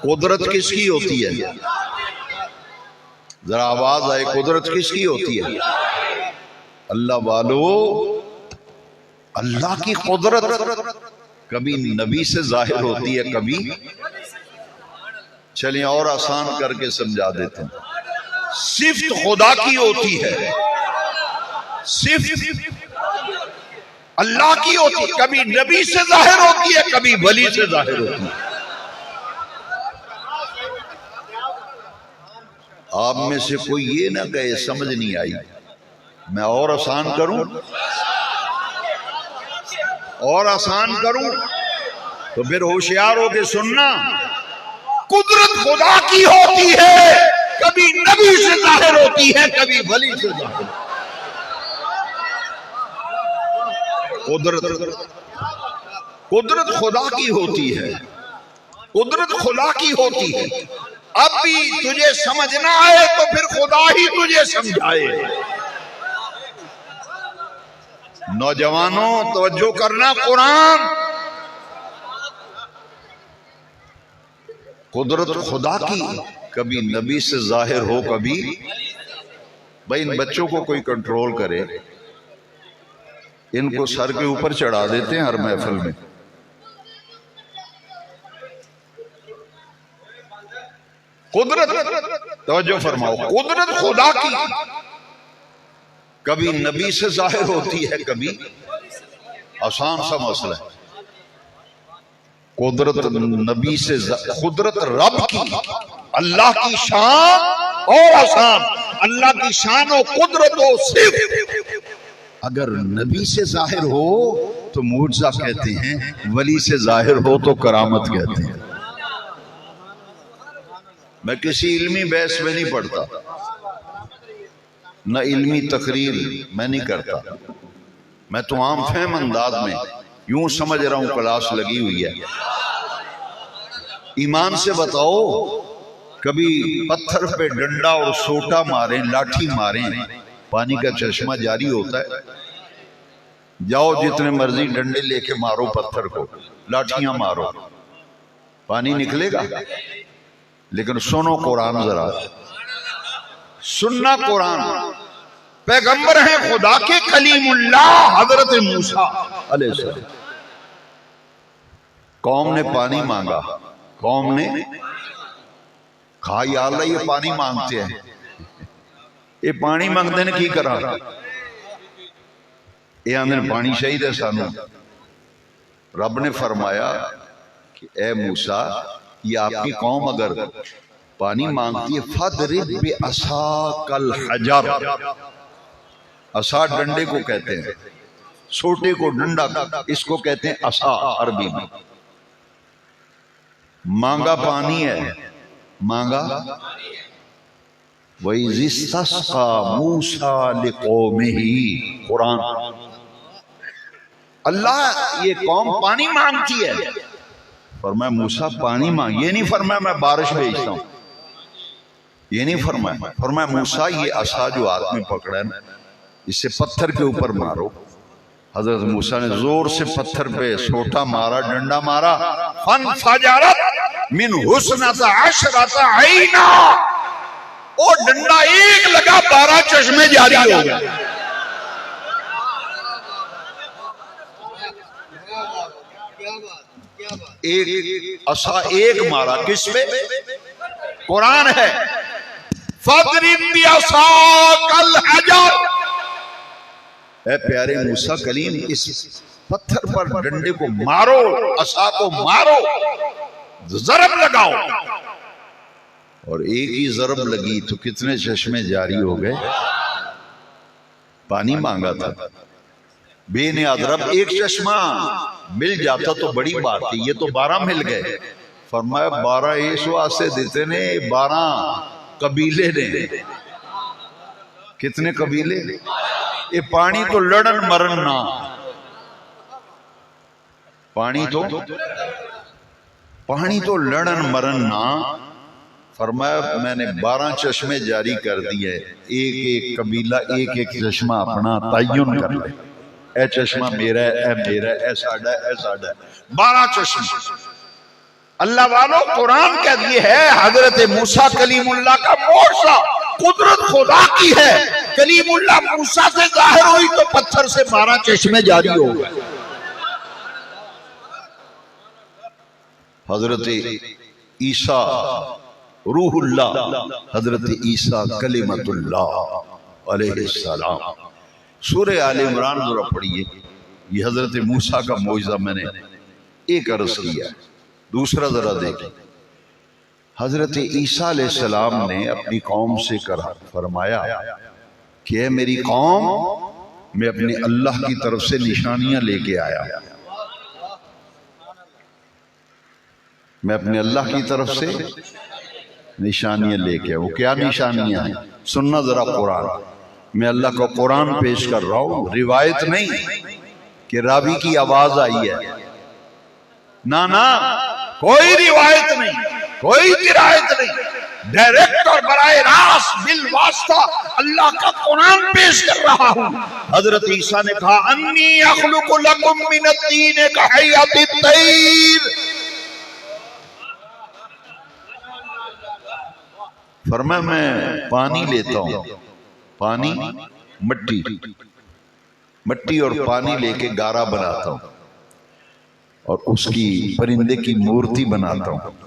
قدرت کس کی ہوتی ہے؟ ذرا آواز آئے، قدرت کس کی ہوتی ہے؟ اللہ والو، اللہ کی قدرت کبھی نبی سے ظاہر ہوتی ہے، کبھی۔ چلیں اور آسان کر کے سمجھا دیتے ہیں۔ صفت خدا کی ہوتی ہے، صفت اللہ کی ہوتی ہے، کبھی نبی سے ظاہر ہوتی ہے، کبھی ولی سے ظاہر ہوتی ہے۔ آپ میں سے کوئی یہ نہ کہے سمجھ نہیں آئی، میں اور آسان کروں، اور آسان کروں تو پھر ہوشیار ہو کے سننا۔ قدرت خدا کی ہوتی ہے، کبھی نبی سے ظاہر ہوتی ہے، کبھی ولی سے ظاہر۔ قدرت خدا کی ہوتی ہے، قدرت خدا کی ہوتی ہے۔ اب بھی تجھے سمجھ نہ آئے تو پھر خدا ہی تجھے سمجھائے۔ نوجوانوں توجہ کرنا، قرآن قدرت خدا کی، کبھی نبی سے ظاہر ہو، کبھی۔ بھائی ان بچوں کو کوئی کنٹرول کرے، ان کو سر کے اوپر چڑھا دیتے ہیں ہر محفل میں۔ قدرت، توجہ فرماؤ، قدرت خدا کی کبھی نبی سے ظاہر ہوتی ہے، کبھی۔ آسان سا مسئلہ ہے۔ قدرت نبی سے قدرت رب کی، اللہ کی شان، اور آسان، اللہ کی شان و قدرت و صفت اگر نبی سے ظاہر ہو تو معجزہ کہتے ہیں، ولی سے ظاہر ہو تو کرامت کہتے ہیں۔ میں کسی علمی بحث میں نہیں پڑھتا، نہ علمی تقریر میں نہیں کرتا، میں تو عام فہم انداز میں یوں سمجھ رہا ہوں کلاس لگی ہوئی ہے۔ ایمان سے بتاؤ، کبھی پتھر پہ ڈنڈا اور سوٹا ماریں، لاٹھی ماریں، پانی کا چشمہ جاری ہوتا ہے؟ جاؤ جتنے مرضی ڈنڈے لے کے مارو پتھر کو، لاٹھیاں مارو، پانی نکلے گا؟ لیکن سنو قرآن، ذرا سننا قرآن۔ پیغمبر ہیں خدا کے، کلیم اللہ حضرت موسیٰ علیہ السلام۔ قوم نے پانی مانگا، قوم نے کہا یا اللہ یہ پانی مانگتے ہیں، یہ پانی مانگتے نے کی کرا؟ یہ آندھن پانی شہید ہے سانو۔ رب نے فرمایا کہ اے موسیٰ، یہ آپ کی قوم اگر پانی مانگتی ہے، فَضْرِبْ بِعَصَاكَ الْحَجَرَ، عصا ڈنڈے کو کہتے ہیں، چھوٹے کو ڈنڈا، اس کو کہتے ہیں عصا عربی میں۔ مانگا پانی ہے، مانگا وَإِذِ اسْتَسْقَىٰ مُوسَىٰ لِقَوْمِهِ، قرآن۔ اللہ یہ قوم پانی مانگتی ہے، فرمایا موسیٰ پانی مانگ، یہ نہیں فرمایا میں بارش بھیجتا ہوں، یہ نہیں فرمایا، فرمایا موسیٰ یہ عصا جو ہاتھ میں پکڑا ہے نا، اسے پتھر کے اوپر مارو۔ حضرت موسیٰ نے زور سے پتھر پہ سوٹا مارا، ڈنڈا مارا، فَانْفَجَرَتْ مِنْ حُسْنَةَ عَشْرَةَ عَيْنًا، وہ ڈنڈا ایک لگا 12 چشمے جاری ہو گئے۔ ایک عصا ایک مارا، کس پہ؟ قرآن ہے، فَاضْرِبْ بِعَصَاكَ الْحَجَرَ، اے پیارے موسیٰ کلیم اس پتھر پر ڈنڈے کو مارو، عصا کو مارو، ضرب لگاؤ۔ اور ایک ہی ضرب لگی تو کتنے چشمے جاری ہو گئے؟ پانی مانگا تھا، بے نیاز رب ایک چشمہ مل جاتا تو بڑی بات تھی، یہ تو 12 مل گئے۔ فرمایا 12 اس واسطے دیتے نے، 12 قبیلے نے۔ کتنے قبیلے؟ یہ پانی تو لڑن مرن نہ، پانی تو لڑن مرن نہ۔ فرمایا میں نے 12 چشمے جاری کر دیے، ایک ایک قبیلہ ایک ایک چشمہ اپنا تعین کر لے، اے چشمہ میرا ہے، اے میرا ہے، اے ساڈا ہے، اے ساڈا ہے، 12 چشمے۔ اللہ والو قرآن کہہ دی ہے حضرت موسیٰ کلیم اللہ کا معجزہ، قدرت خدا کی ہے۔ کلیم اللہ موسیٰ سے ظاہر ہوئی تو پتھر سے 12 چشمے جاری ہو گئے۔ حضرت عیسیٰ روح اللہ، حضرت عیسیٰ کلمت اللہ علیہ السلام۔ سورہ آل عمران ذرا پڑھیے، یہ حضرت موسیٰ کا معجزہ میں نے ایک عرض کیا، دوسرا ذرا دیکھیں۔ حضرت عیسیٰ علیہ السلام نے اپنی قوم سے فرمایا کہ اے میری قوم، میں اپنے اللہ کی طرف سے نشانیاں لے کے آیا، میں اپنے اللہ کی طرف سے نشانیاں لے کے، وہ کیا نشانیاں ہیں؟ سننا ذرا قرآن، میں اللہ کا قرآن پیش کر رہا ہوں، روایت نہیں کہ راوی کی آواز آئی ہے، نہ کوئی روایت نہیں، کوئی قرائت نہیں، ڈائریکٹ اور براہ راست بالواسطہ اللہ کا قرآن پیش کر رہا ہوں۔ حضرت عیسیٰ نے کہا انی اخلق لکم من الطین کحیۃ الطیر، فرمایا میں پانی لیتا ہوں، پانی مٹی اور پانی لے کے گارا بناتا ہوں اور اس کی پرندے کی مورتی بناتا ہوں۔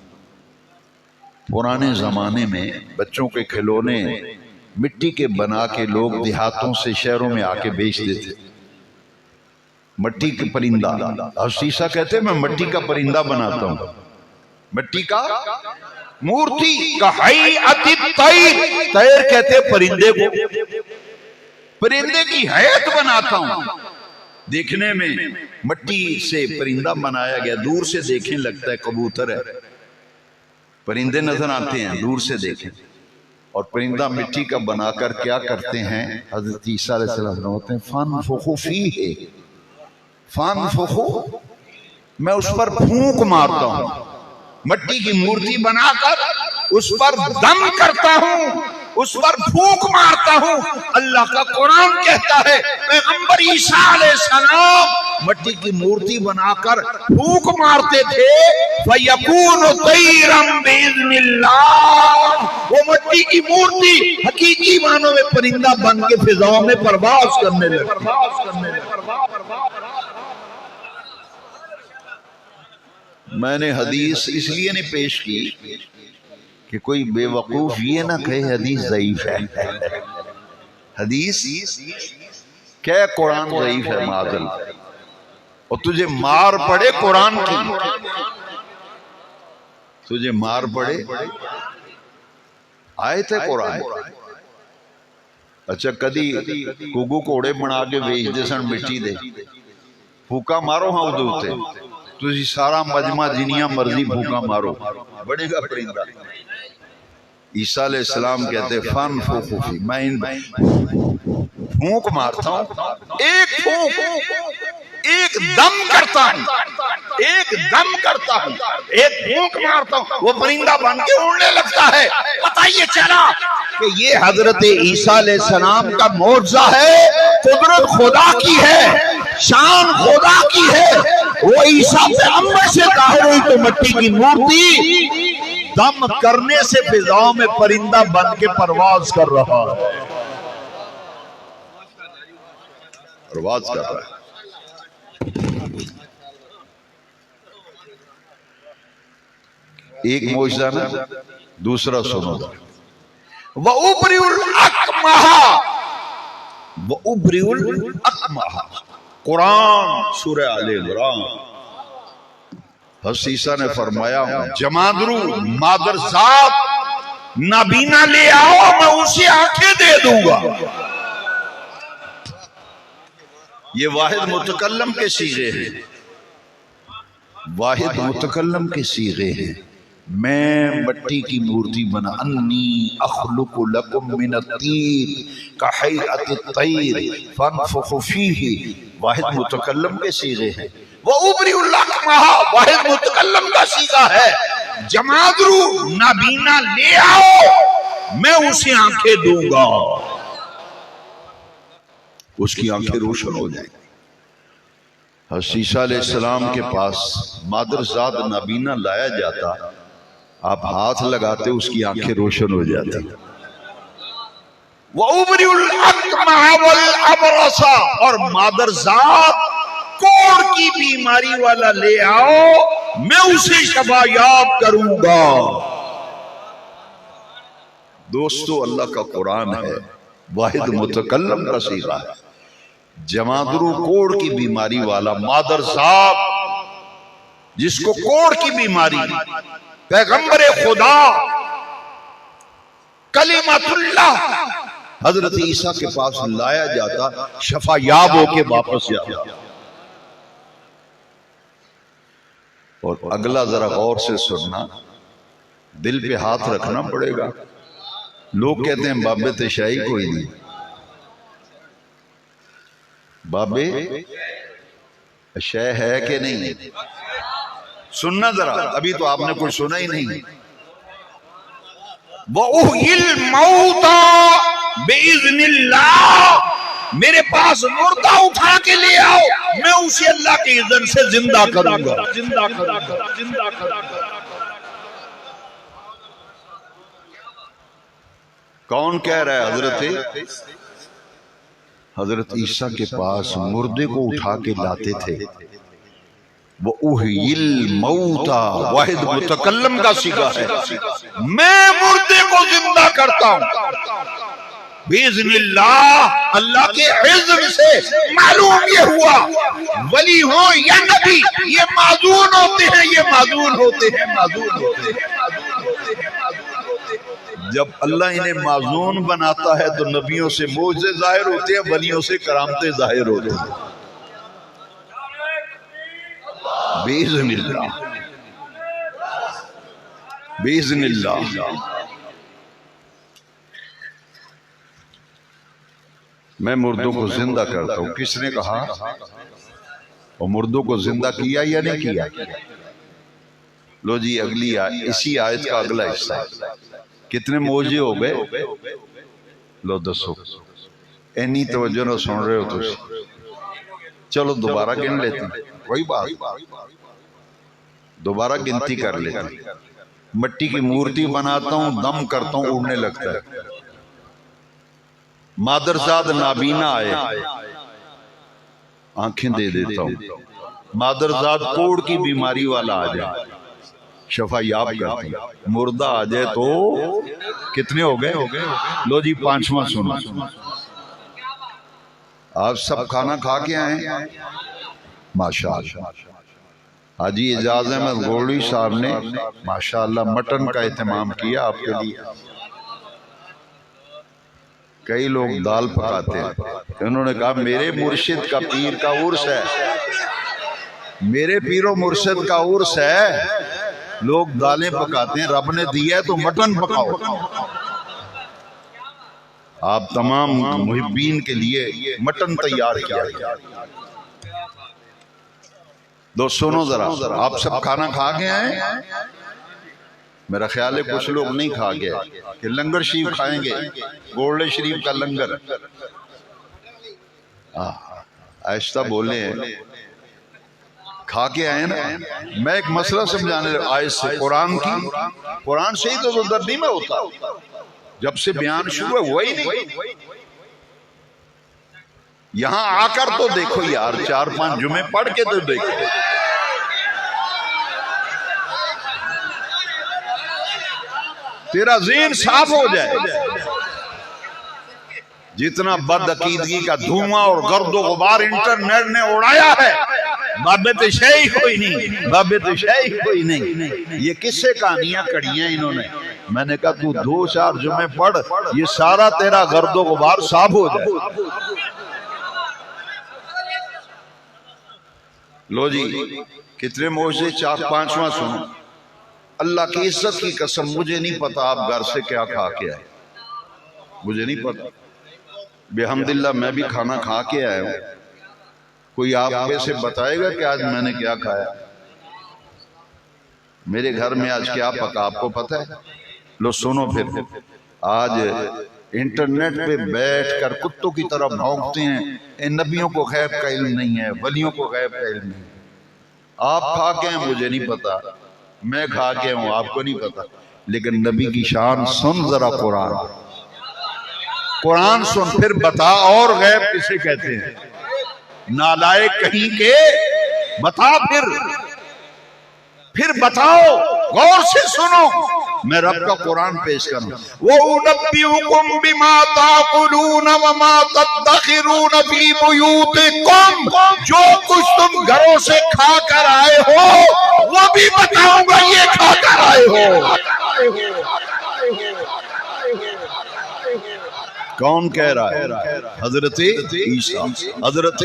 پرانے زمانے میں بچوں کے کھلونے مٹی کے بنا کے لوگ دیہاتوں سے شہروں میں آ کے بیچ دیتے، مٹی کے پرندہ۔ عیسیٰ کہتے ہیں میں مٹی کا پرندہ بناتا ہوں، مٹی کا مورتی کا حیات الطیر، طیر کہتے پرندے کو، پرندے کی حیات بناتا ہوں۔ دیکھنے میں مٹی سے پرندہ بنایا گیا، دور سے دیکھیں لگتا ہے کبوتر ہے، پرندے نظر آتے ہیں دور سے دیکھیں، اور پرندہ مٹی کا بنا کر کیا کرتے ہیں؟ حضرت عیسیٰ علیہ السلام ہوتے ہیں فَانْفُخُ فِيهِ، فَانْفُخُ، میں اس پر پھونک مارتا ہوں، مٹی کی مورتی بنا کر اس پر دم کرتا ہوں، اس پر پھونک مارتا ہوں۔ اللہ کا قرآن کہتا ہے پیغمبر عیسیٰ علیہ السلام مٹی کی مورتی بنا کر پھونک مارتے تھے، فَيَكُونُ طَيْرًا بِإِذْنِ اللَّهِ، وہ مٹی کی مورتی حقیقی معنوں میں پرندہ بن کے فضاؤں میں پرواز کرنے لگے۔ میں نے حدیث اس لیے نہیں پیش کی کہ کوئی بے وقوف یہ نہ کہے حدیث ضعیف ہے، حدیث کیا قرآن ضعیف ہے معاذ اللہ، اور تجھے مار پڑے قرآن کی، تجھے مار پڑے آیت ہے قرآن، اچھا کدی گگو گھوڑے بنا کے بیچتے سن مٹی دے، پھوکا مارو ہاں ادھے ہوتے تسی سارا مجمع جنیاں مرضی پھوکا مارو بڑے گا پرندہ۔ عیسیٰ علیہ السلام کہتے فن فوفی، میں ان پھونک مارتا ہوں، ایک پھونک ایک دم کرتا ہوں، ایک دم کرتا ہوں، ایک پھونک مارتا ہوں، وہ پرندہ بن کے اڑنے لگتا ہے۔ پتہ یہ چلا کہ یہ حضرت عیسیٰ علیہ السلام کا معجزہ ہے، قدرت خدا کی ہے، شان خدا کی ہے۔ وہ عیسیٰ پیغمبر سے ظاہر ہوئی تو مٹی کی مورتی دم کرنے سے فضاؤں میں پرندہ بن کے پرواز کر رہا ہے، پرواز کر رہا ہے۔ ایک معجزہ نا، دوسرا سنو۔ وَأُبْرِئُ الْأَكْمَحَ، وَأُبْرِئُ الْأَكْمَحَ، قرآن سورہ آل عمران۔ حسیسہ نے فرمایا جمادرو مادر ذات نابینا لے آؤ، میں اسے آنکھیں دے دوں گا۔ یہ واحد متکلم کے صیغے ہیں، واحد متکلم کے صیغے ہیں۔ میں مٹی کی مورتی بنا، انی اخلق لکم من الطین کہیئت الطیر فانفخ فیہ، واحد متکلم کے صیغے ہیں۔ وَأُبْرِئُ الْأَكْمَحَ، واحد متکلم کا صیغہ ہے۔ جمادرو نابینا لے آؤ، میں اسے آنکھیں دوں گا، اس کی آنکھیں روشن ہو جائیں گی۔ عیسیٰ علیہ السلام کے پاس مادر ذات نابینا لایا جاتا، آپ ہاتھ لگاتے اس کی آنکھیں روشن ہو جاتی۔ وَأُبْرِئُ الْأَكْمَحَ وَالْأَبْرَصَ، اور مادر ذات کوڑ کی بیماری والا لے آؤ، میں اسے شفا یاب کروں گا۔ دوستو اللہ کا قرآن ہے، واحد متکلم کا صیغہ ہے۔ جمادرو کوڑ کی بیماری والا، مادر ذات جس کو کوڑ کی بیماری، پیغمبر خدا کلمت اللہ حضرت عیسیٰ کے پاس لایا جاتا، شفا یاب ہو کے واپس جاتا۔ اور اگلا ذرا غور سے سننا، دل پہ ہاتھ رکھنا پڑے گا۔ لوگ کہتے ہیں بابے تشائی کوئی نہیں، بابے شے ہے کہ نہیں؟ سننا ذرا، ابھی تو آپ نے کوئی سنا ہی نہیں۔ وَأُحْيِي الْمَوْتَى بِإِذْنِ اللَّهِ، میرے پاس مردہ اٹھا کے لے آؤ، میں اسے اللہ کے اذن سے زندہ کروں گا۔ کون کہہ رہا ہے؟ حضرت عیسیٰ کے پاس مردے کو اٹھا کے لاتے تھے۔ وَأُحْيِي الْمَوْتَى، واحد متکلم کا صیغہ ہے، میں مردے کو زندہ کرتا ہوں بِإِذْنِ اللہ، اللہ کے عزم سے۔ معلوم یہ ہوا ولی ہو یا نبی، یہ معذون ہوتے ہیں، یہ معذون ہوتے ہیں، معذون ہوتے ہیں۔ جب اللہ انہیں معذون بناتا ہے تو نبیوں سے معجزے ظاہر ہوتے ہیں، ولیوں سے کرامتیں ظاہر ہوتے ہیں۔ بِإِذْنِ اللہ، بِإِذْنِ اللہ۔ میں مردوں کو زندہ کرتا ہوں۔ کس نے کہا؟ اور مردوں کو زندہ کیا یا نہیں کیا؟ لو جی اگلی اسی آیت کا اگلا حصہ۔ کتنے معجزے ہو گئے؟ لو دسو، اینی توجہ نہ سن رہے ہو تو چلو دوبارہ گن لیتے ہیں، کوئی بات، دوبارہ گنتی کر لیتے ہیں۔ مٹی کی مورتی بناتا ہوں، دم کرتا ہوں، اڑنے لگتا ہے۔ مادرزاد نابینا آئے، آنکھیں دے دیتا ہوں۔ مادرزاد کوڑ کی بیماری والا آ جائے، شفا یاب کرتا ہوں۔ مردہ آ جائے تو کتنے ہو گئے؟ لو جی پانچواں سنو۔ آپ سب کھانا کھا کے آئیں؟ ماشاءاللہ۔ حاجی اعجاز احمد گولوی صاحب نے ماشاءاللہ مٹن کا اہتمام کیا آپ کے لیے۔ کئی لوگ دال پکاتے ہیں، انہوں نے کہا میرے مرشد کا پیر کا عرس ہے، میرے پیر و مرشد کا عرس ہے، لوگ دالیں پکاتے ہیں، رب نے دیا ہے تو مٹن پکاؤ۔ آپ تمام محبین کے لیے مٹن تیار کیا گیا۔ دو سنو ذرا، آپ سب کھانا کھا گئے ہیں؟ میرا خیال ہے کچھ لوگ نہیں کھا گئے کہ لنگر شریف کھائیں گے، گولڈے شریف کا لنگر۔ آہستہ بولے ہیں، کھا کے آئے نا۔ میں ایک مسئلہ سمجھانے آئے سے قرآن سے ہی تو درد نہیں میں ہوتا، جب سے بیان شروع ہے وہی نہیں، یہاں آ کر تو دیکھو یار، 4-5 جمعے پڑھ کے تو دیکھو۔ تیرا ذہن صاف ہو جائے۔ جتنا بد عقیدگی کا دھواں اور گرد و غبار انٹرنیٹ نے اڑایا ہے، بابت شیخ کوئی نہیں، بابت شیخ کوئی نہیں۔ یہ کس سے کہانیاں کڑی ہیں انہوں نے؟ میں نے کہا تو 2-4 جمعے پڑھ، یہ سارا تیرا گرد و غبار صاف ہو جائے۔ لو جی، کتنے موجے 4-5واں سنو۔ اللہ کی عزت کی قسم مجھے نہیں پتا آپ گھر سے کیا کھا کے آئے، مجھے نہیں پتا۔ بحمداللہ میں بھی کھانا کھا کے آیا ہوں۔ کوئی آپ سے بتائے گا کہ آج میں نے کیا کھایا؟ میرے گھر میں آج کیا پکا آپ کو پتا ہے؟ لو سنو پھر۔ آج انٹرنیٹ پہ بیٹھ کر کتوں کی طرح بھونکتے ہیں، ان نبیوں کو غیب کا علم نہیں ہے، ولیوں کو غیب کا علم نہیں ہے۔ آپ کھا کے ہیں مجھے نہیں پتا، میں کھا کے ہوں آپ کو نہیں پتا، لیکن نبی کی شان سن ذرا قرآن سن، پھر بتا اور غیب کسے کہتے ہیں؟ نالائق کہیں کے بتا، پھر بتاؤ، غور سے سنو، میں رب کا قرآن پیش کروں۔ وَأُنَبِّئُكُمْ بِمَا تَأْكُلُونَ وَمَا تَدَّخِرُونَ فِي بُيُوتِكُمْ، جو کچھ تم گھروں سے کھا کر آئے ہو وہ بھی بتاؤں گا یہ کھا کر آئے ہو۔ کون کہہ رہا ہے؟ حضرت عیسیٰ۔ حضرت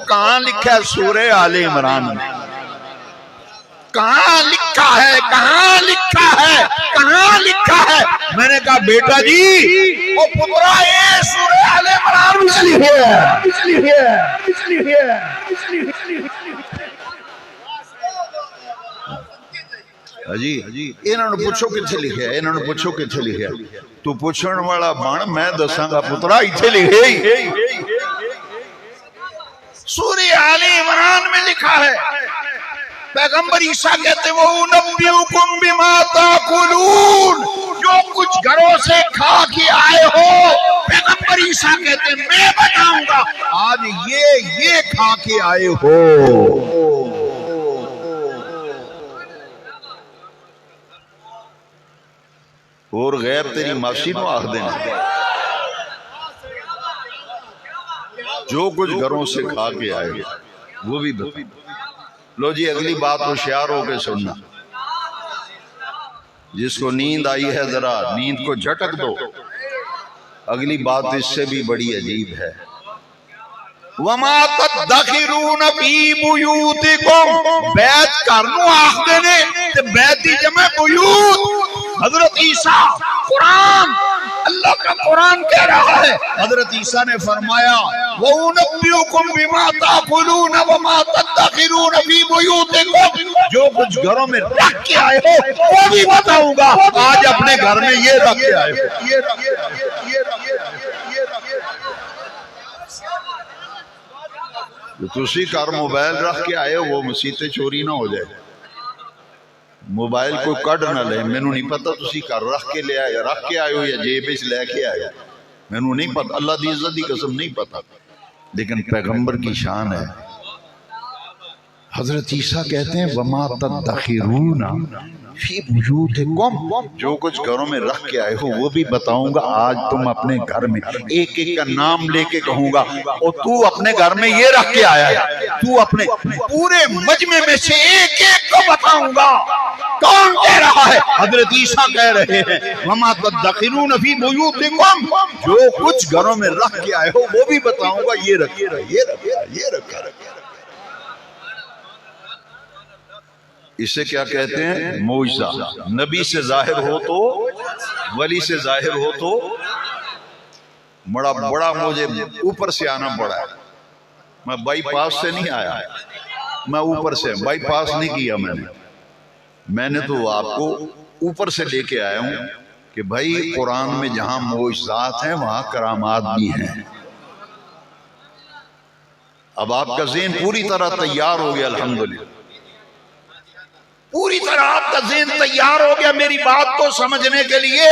کہاں لکھا ہے سورہ آل عمران میں؟ کہاں لکھا ہے؟ کہاں لکھا ہے؟ کہاں لکھا ہے؟ میں نے کہا بیٹا جی وہ پترا یہ سورہ آل عمران میں لکھی ہے۔ جی انہوں نے پوچھو کتھے لکھے ہے، انہوں نے پوچھو کتھے لکھے ہے۔ تو پوچھن والا بن، میں دساں گا پترا اتھے لکھے ہی سورہ آل عمران میں لکھا ہے۔ پیغمبر عیسیٰ کہتے ہیں وَأُنَبِّئُكُمْ بِمَا تَأْكُلُونَ، جو کچھ گھروں سے کھا کے آئے ہو، پیغمبر عیسیٰ کہتے ہیں میں بتاؤں گا آج یہ کھا کے آئے ہو۔ اور غیر تیری معاشی نو آخ دینا، جو کچھ گھروں سے کھا کے آئے ہو وہ بھی بتا۔ لو جی اگلی بات ہوشیار ہو کے سننا، جس کو نیند آئی ہے ذرا نیند کو جھٹک دو، اگلی بات اس سے بھی بڑی عجیب ہے۔ وَمَا تَدَّخِرُونَ فِي بُيُوتِكُمْ، بیت کرنو آخ دینے تے بیتی جمع بیوت۔ حضرت عیسیٰ قرآن، اللہ کا قرآن کہہ رہا ہے، حضرت عیسیٰ نے فرمایا وَأُنَبِّئُكُمْ بِمَا تَأْكُلُونَ وَمَا تَدَّخِرُونَ فِي بُيُوتِكُمْ، جو کچھ گھروں میں رکھ کے آئے ہو وہ بھی بتاؤں گا آج اپنے گھر میں یہ رکھ کے آئے ہو۔ تسی کار موبائل رکھ کے آئے ہو وہ مسیطے چوری نہ ہو جائے، موبائل کو کڈ نہ لے، میں نو نہیں پتا تسی کار رکھ کے آئے ہو یا جیب اس لے کے آئے ہو، میں نو نہیں پتا، اللہ دی عزت دی قسم نہیں پتا، لیکن پیغمبر کی شان ہے۔ حضرت عیسیٰ کہتے ہیں وَمَا تَدَّخِرُونَ فِي بُيُوتِكُمْ، جو کچھ گھروں میں رکھ کے آئے ہو وہ بھی بتاؤں گا آج تم اپنے گھر میں، ایک ایک کا نام لے کے کہوں گا اور تو اپنے گھر میں یہ رکھ کے آیا ہے، تو اپنے پورے مجمع میں سے ایک ایک کو بتاؤں گا کون کہہ رہا ہے؟ حضرت عیسیٰ کہہ رہے ہیں وما تدخرون فی بیوتکم، جو کچھ گھروں میں رکھ کے آئے ہو وہ بھی بتاؤں گا، یہ رکھے یہ رکھے یہ رکھے۔ اسے کیا کہتے ہیں؟ معجزہ۔ نبی سے ظاہر ہو تو، ولی سے ظاہر ہو تو، بڑا مجھے اوپر سے آنا پڑا ہے، میں بائی پاس سے نہیں آیا، میں اوپر سے، بائی پاس نہیں کیا میں نے تو آپ کو اوپر سے لے کے آیا ہوں کہ بھائی قرآن میں جہاں معجزات ہیں وہاں کرامات بھی ہیں۔ اب آپ کا ذہن پوری طرح تیار ہو گیا، الحمدللہ پوری طرح آپ کا ذہن تیار ہو گیا میری بات کو سمجھنے کے لیے۔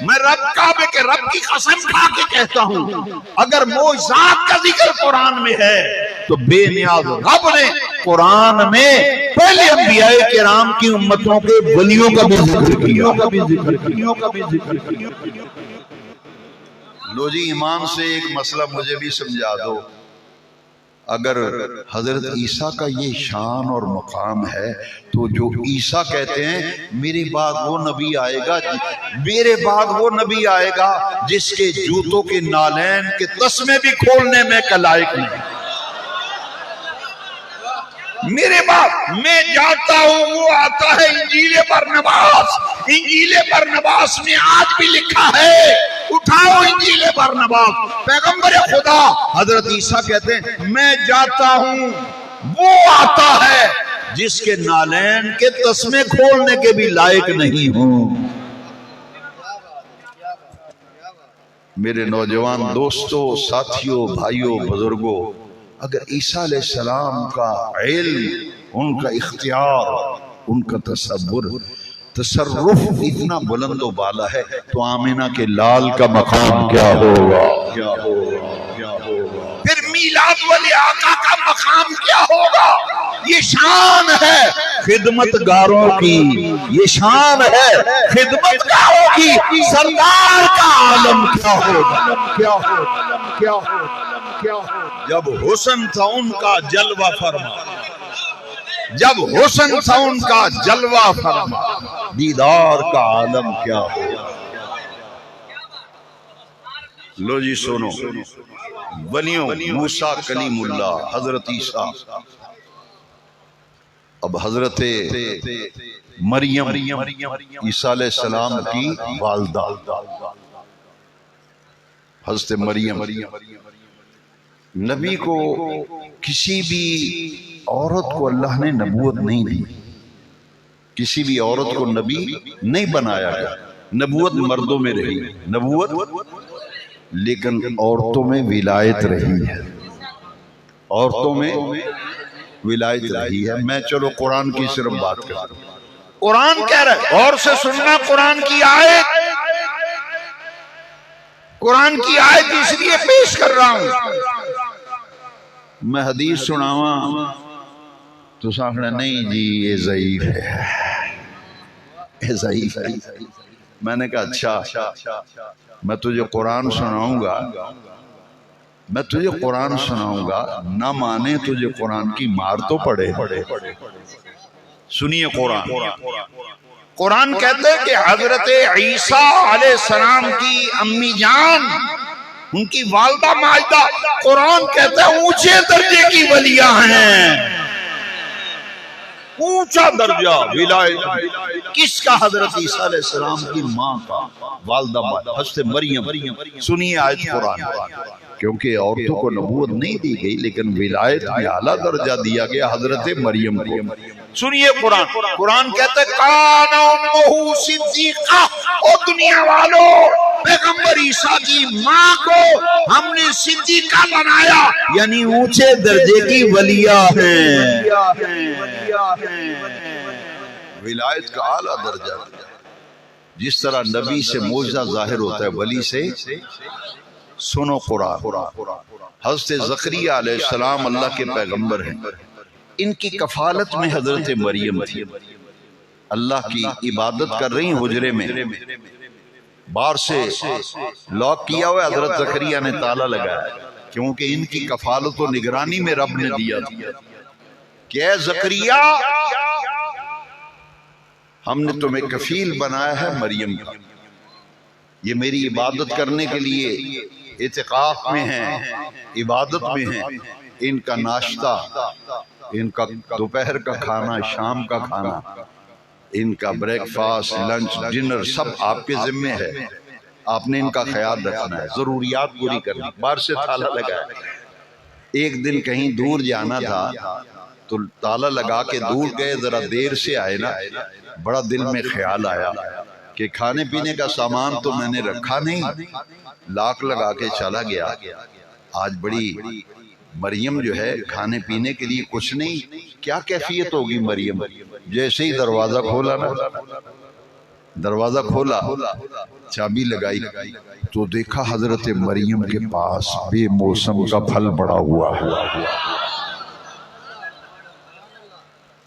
میں رب کعبے کے رب کی قسم کھا کے کہتا ہوں اگر معجزات کا ذکر قرآن میں ہے تو بے نیاز رب نے قرآن میں پہلے انبیاء کرام کی امتوں کے ولیوں کا بھی ذکر کیا۔ لو جی ایمان سے ایک مسئلہ مجھے بھی سمجھا دو، اگر حضرت عیسیٰ کا یہ شان اور مقام ہے تو جو عیسیٰ کہتے ہیں میرے بعد وہ نبی آئے گا، میرے بعد وہ نبی آئے گا جس کے جوتوں کے نالین کے تسمے بھی کھولنے میں کا لائق نہیں، میرے بعد میں جاتا ہوں وہ آتا ہے انجیل برنباس، انجیل برنباس میں آج بھی لکھا ہے، اٹھاؤ انجیل برنباس، پیغمبر خدا حضرت عیسیٰ کہتے ہیں میں جاتا ہوں وہ آتا ہے جس کے نالین کے تسمے کھولنے کے بھی لائق نہیں ہوں۔ میرے نوجوان دوستوں، ساتھیوں، بھائیوں، بزرگوں، اگر عیسیٰ علیہ السلام کا علم، ان کا اختیار، ان کا تصرف اتنا بلند و بالا ہے تو آمینہ کے لال کا مقام کیا ہوگا؟ پھر میلاد والی آقا کا مقام کیا ہوگا؟ یہ شان ہے خدمت گاروں کی، یہ شان ہے خدمت گاروں کی، سردار کا عالم کیا ہوگا؟ جب حسن تھا ان کا جلوہ فرما، جب حسن تھا ان کا جلوہ فرما، دیدار کا عالم کیا ہوگا؟ لو جی سنو، ولیوں موسیٰ کلیم اللہ، حضرت عیسیٰ، اب حضرت مریم عیسیٰ علیہ السلام کی والدہ، حضرت مریم، نبی کو کسی بھی عورت کو اللہ نے نبوت نہیں دی، کسی بھی عورت کو نبی نہیں بنایا گیا، نبوت مردوں میں رہی، نبوت لیکن عورتوں میں ولایت رہی ہے، عورتوں میں ولایت رہی ہے۔ میں چلو قرآن کی صرف بات کرتا ہوں، قرآن کہہ رہا ہے، غور سے سننا قرآن کی آیت، قرآن کی آیت اس لیے پیش کر رہا ہوں، میں حدیث سناواں تو ساکھنا نہیں جی یہ ضعیف ہے، یہ ضعیف ہے۔ میں نے کہا اچھا میں تجھے قرآن سناؤں گا، میں تجھے قرآن سناؤں گا، نہ مانے تجھے قرآن کی مار تو پڑے۔ سنیے قرآن، قرآن کہتے ہیں کہ حضرت عیسیٰ علیہ السلام کی امی جان، ان کی والدہ ماجدہ، قرآن کہتا ہے اونچے درجے کی ولیاں ہیں، اونچا درجہ ولایت کس کا؟ حضرت عیسیٰ علیہ السلام کی ماں کا، والدہ حضرت مریم۔ سنیے آیت قرآن، کیونکہ عورتوں کو نبوت نہیں دی گئی لیکن ولایت میں اعلیٰ درجہ دیا گیا حضرت مریم کو۔ سنیے قرآن، قرآن کہتا ہے کان امہ صدیقہ، او دنیا والوں، پیغمبر عیسیٰ کی ماں کو ہم نے صدیقہ بنایا، یعنی اونچے درجے کی ولیہ ہیں، ولایت کا اعلیٰ درجہ۔ جس طرح نبی سے معجزہ ظاہر ہوتا ہے ولی سے، سنو قرآن، حضرت زکریہ علیہ السلام اللہ کے پیغمبر ہیں، ان کی کفالت میں حضرت مریم تھی، اللہ کی عبادت کر رہی حجرے میں، باہر سے لاک کیا ہوا حضرت زکریہ نے تالا لگایا، کیونکہ ان کی کفالت و نگرانی میں رب نے دیا تھا کہ اے زکریہ ہم نے تمہیں کفیل بنایا ہے مریم کا، یہ میری عبادت کرنے کے لیے اعتکاف میں ہیں، عبادت میں ہیں، ان کا ناشتہ، ان کا دوپہر کا کھانا، شام کا کھانا، ان کا بریک فاسٹ، لنچ، ڈنر سب آپ کے ذمہ ہے، آپ نے ان کا خیال رکھنا ہے، ضروریات پوری کرنی۔ باہر سے تالا لگا ہے، ایک دن کہیں دور جانا تھا تو تالا لگا کے دور گئے، ذرا دیر سے آئے نا، بڑا دل میں خیال آیا کہ کھانے پینے کا سامان تو میں نے رکھا نہیں، لاک لگا کے چلا گیا۔ آج بڑی مریم جو ہے کھانے پینے کے لیے کچھ نہیں، کیا کیفیت ہوگی مریم؟ جیسے ہی دروازہ کھولا نا، دروازہ کھولا، چابی لگائی تو دیکھا حضرت مریم کے پاس بے موسم کا پھل پڑا ہوا ہے۔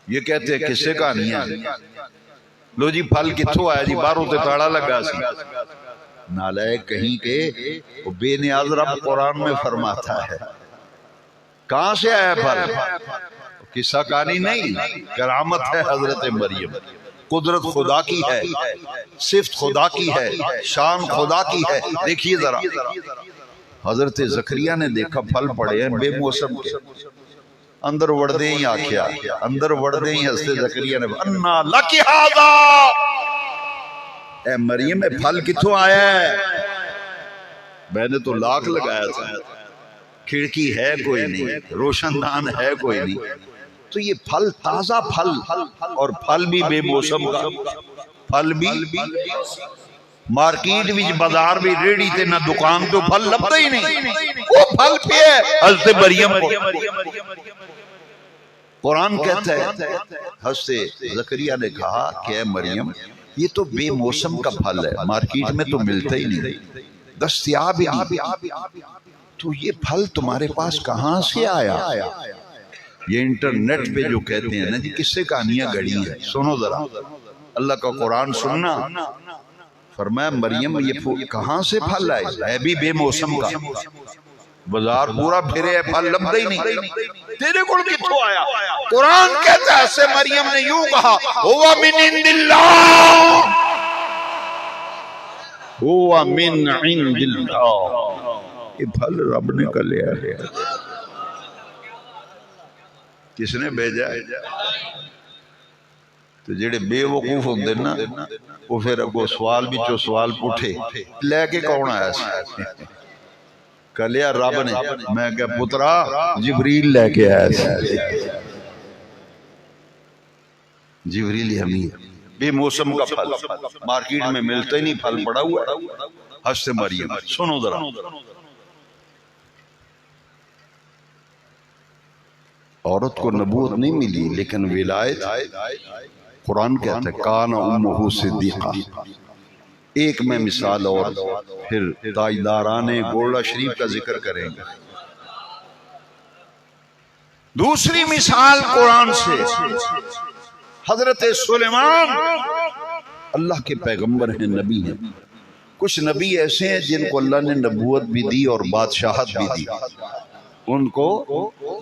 یہ کہتے ہیں کسے کہانی ہے؟ لو جی پھل کتھوں آیا جی؟ باہروں تے تاڑا لگا سی۔ نالائق کہیں کے، وہ بے نیاز رب قرآن میں فرماتا ہے کہاں سے آیا پھل؟ قصہ کہانی نہیں، کرامت ہے حضرت مریم، قدرت خدا کی ہے، صفت خدا کی ہے، شان خدا کی ہے۔ دیکھیے ذرا، حضرت زکریا نے دیکھا پھل پڑے ہیں بے موسم کے، اندر وڑدے ہی آکھیا، اندر وڑدے ہی حضرت زکریا نے انا لکی ھذا، اے مریم پھل کتھوں آیا ہے؟ میں نے تو لاک لگایا تھا، کھڑکی ہے کوئی نہیں، روشن دان ہے کوئی نہیں، تو یہ پھل تازہ پھل، اور پھل بھی بے موسم کا، پھل بھی مارکیٹ وچ بازار بھی ریڑی تے نہ دکان تو پھل لبتا ہی نہیں، وہ پھل پہ ہے حضرت مریم کو۔ قرآن کہتا ہے حضرت زکریا نے کہا کہ اے مریم یہ تو بے موسم کا پھل ہے، مارکیٹ میں تو ملتا ہی نہیں، دستیاب ہی نہیں، تو یہ پھل تمہارے پاس کہاں سے آیا؟ یہ انٹرنیٹ پہ جو کہتے ہیں نا جی کس سے کہانیاں گڑی ہیں، سنو ذرا، اللہ کا قرآن سننا۔ فرمایا مریم یہ کہاں سے پھل آئے؟ ہے بھی بے موسم کا، بازار پورا پھرے ہے، پھل لبدا ہی نہیں، تیرے کو کتھوں آیا؟ قرآن کہتا ہے سے مریم نے یوں کہا ہوا من عند اللہ، ہوا من عند اللہ، یہ پھل رب نے کر لیا ہے۔ کس نے بھیجا ہے؟ تو جڑے بے وقوف ہوندے نا وہ پھر اگو سوال بچو سوال پوٹھے لے کے کون آیا سی؟ کلیا رب نے، میں کہ پترا جبریل لے کے آیا سی، جبریل امین، بے موسم کا پھل مارکیٹ میں ملتا ہی نہیں، پھل پڑا ہوا ہے۔ حضرت مریم سنو ذرا، عورت کو نبوت نہیں ملی لیکن ولایت قرآن کہتا ہے کان امہ صدیقہ۔ ایک میں مثال اور پھر تاجداران گولڑا شریف کا ذکر کریں گے۔ دوسری مثال قرآن سے حضرت سلیمان، اللہ کے پیغمبر ہیں، نبی ہیں، کچھ نبی ایسے ہیں جن کو اللہ نے نبوت بھی دی اور بادشاہت بھی دی، ان کو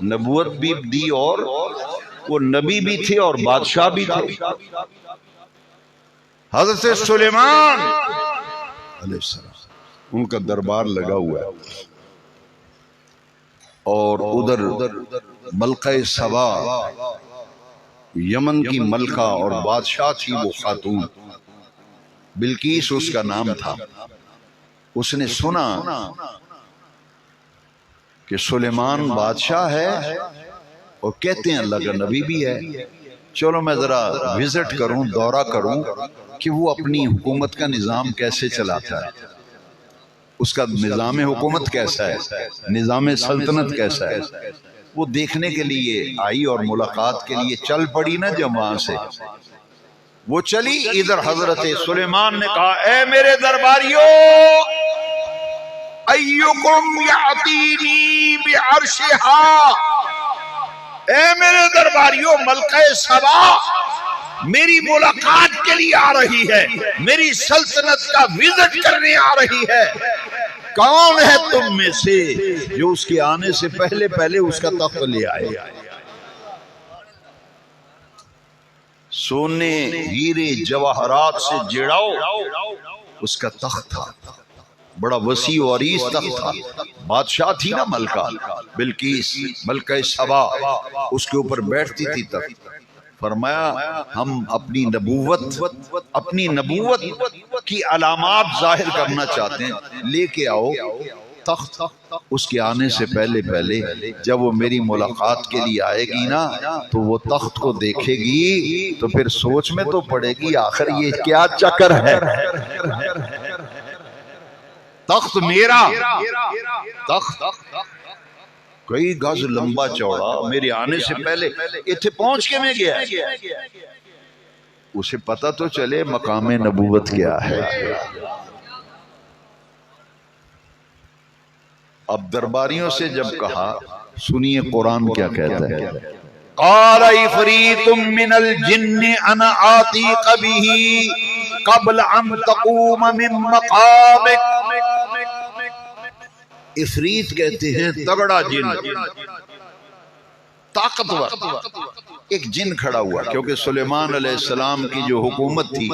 نبوت بھی دی اور وہ نبی بھی تھے اور بادشاہ بھی تھے۔ حضرت سلیمان علیہ السلام ان کا دربار لگا ہوا ہے، اور ادھر ملکہ سبا یمن کی ملکہ اور بادشاہ تھی، وہ خاتون بلقیس اس کا نام تھا۔ اس نے سنا کہ سلیمان بادشاہ ہے اور کہتے ہیں اللہ کا نبی بھی ہے، چلو میں ذرا وزٹ کروں، دورہ کروں کہ وہ اپنی حکومت کا نظام کیسے چلاتا ہے، اس کا نظام حکومت کیسا ہے، نظام سلطنت کیسا ہے، وہ دیکھنے کے لیے آئی اور ملاقات کے لیے چل پڑی نا جب وہاں سے وہ چلی، ادھر حضرت سلیمان نے کہا اے میرے درباریوں ایکم یعطینی بعرشہا، اے میرے درباریوں ملکہ سبا میری ملاقات کے لیے آ رہی ہے، میری سلطنت کا وزٹ کرنے آ رہی ہے، کون ہے تم میں سے جو اس کے آنے سے پہلے پہلے اس کا تخت لے آئے؟ سونے ہیرے جواہرات سے جڑاؤ اس کا تخت تھا، بڑا وسیع و عریض تخت تھا. بادشاہ تھی نا ملکہ بلقیس، ملکہ سبا، اس کے اوپر بیٹھتی تھی تخت. فرمایا ہم اپنی نبوت کی علامات ظاہر کرنا چاہتے ہیں، لے کے آؤ تخت. اس کے آنے سے پہلے جب وہ میری ملاقات کے لیے آئے گی نا تو وہ تخت کو دیکھے گی تو پھر سوچ میں تو پڑے گی آخر یہ کیا چکر ہے. تخت میرا، تخت کئی گز لمبا چوڑا، میرے آنے سے پہلے اتنے پہنچ کے میں گیا. اسے پتا تو چلے مقام نبوت کیا ہے. اب درباریوں سے جب کہا، سنیے قرآن کیا کہتا ہے. قال عفریت من الجن انا آتیک بہ قبل ان تقوم من مقامک. عفریت کہتے ہیں تگڑا جن، طاقتور. ایک جن کھڑا ہوا کیونکہ سلیمان علیہ السلام کی جو حکومت تھی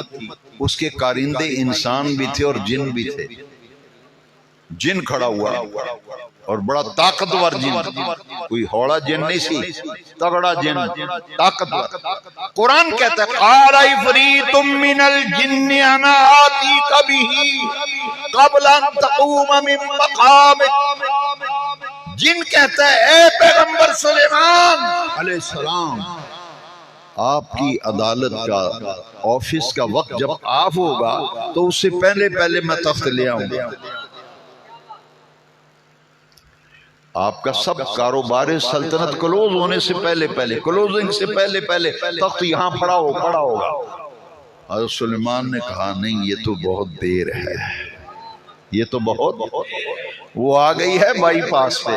اس کے کارندے انسان بھی تھے اور جن بھی تھے. جن کھڑا ہوا اور بڑا طاقتور جن، کوئی ہوڑا جن نہیں سی، تگڑا جن، طاقتور. قرآن کہتا ہے قال عفریت من الجن انا آتیک بہ قبل ان تقوم من مقامک. جن کہتا ہے اے پیغمبر سلیمان علیہ السلام، آپ کی عدالت کا آفس کا وقت جب آف ہوگا تو اس سے پہلے میں تخت لے آؤں گا. آپ کا سب کاروبار سلطنت کلوز ہونے سے پہلے کلوزنگ سے پہلے تخت یہاں پڑا ہوگا. حضرت سلیمان نے کہا نہیں، یہ تو بہت دیر ہے، یہ تو بہت وہ آ گئی ہے بائی پاس پہ.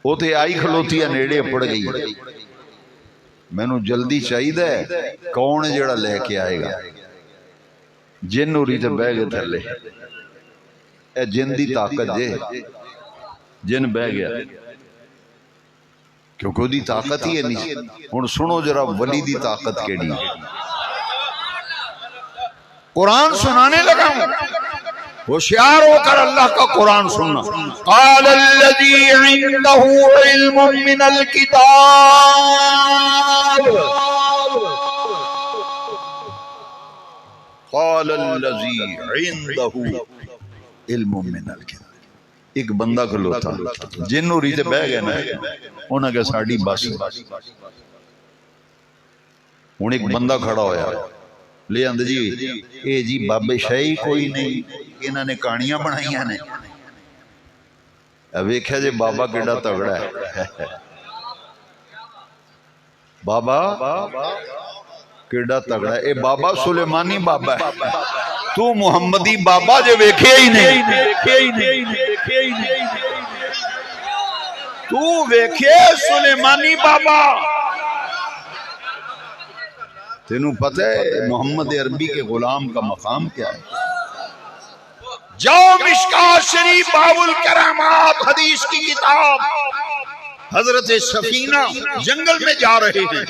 وہ تے آئی کھلوتی ہے نیڑے پڑ گئی. میں نو جلدی چاہیے کون جڑا لے کے آئے گا. جن ہوری تے بہ گئے تھلے. اے جن دی طاقت جے، جن بہ گیا کیونکہ وہ دی طاقت ہی ہے نہیں. ہن سنو ذرا ولی دی طاقت کیڑی. قرآن سنانے لگا ہوں، ہوشیار ہو کر اللہ کا قرآن سننا. قال الذی عنده علم من الکتاب، قال الذی عنده علم من الکتاب. ایک بندہ کھلوتا جن ہوری تے بہ گئے نا، انہاں کہ ساڈی بس. ہن ایک بندہ کھڑا ہویا لے آند جی اے جی بابے شاہی کوئی نہیں، انہاں نے کہانیاں بنائیاں نے. ویکھیا جی بابا کیڑا تگڑا ہے. بابا کیڑا تگڑا ہے. اے بابا سلیمانی بابا ہے، تو محمدی بابا جو ویکھے ہی نہیں. تو ویکھے سلیمانی بابا. تینوں پتہ ہے محمد عربی کے غلام کا مقام کیا ہے؟ جاؤ مشکات شریف باب الکرامات حدیث کی کتاب. حضرت سفینہ جنگل میں جا رہے ہیں،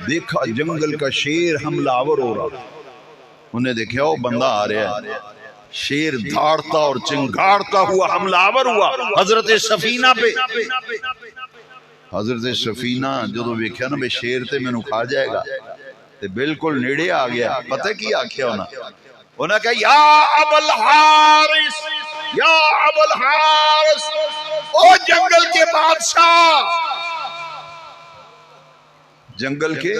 دیکھا جنگل کا شیر حملہ آور ہو رہا. انہیں دیکھا وہ بندہ آ رہا ہے، شیر دھاڑتا اور چنگاڑتا ہوا حملہ آور ہوا حضرت سفینہ پہ. حضرت سفینہ جدو ویکھیا نا بے شیر تے میں نو کھا جائے گا تے بالکل نیڑے آ گیا. پتہ کی آکھیا انہاں کہا یا ابو الحارث، یا ابو الحارث، او جنگل کے بادشاہ. جنگل کے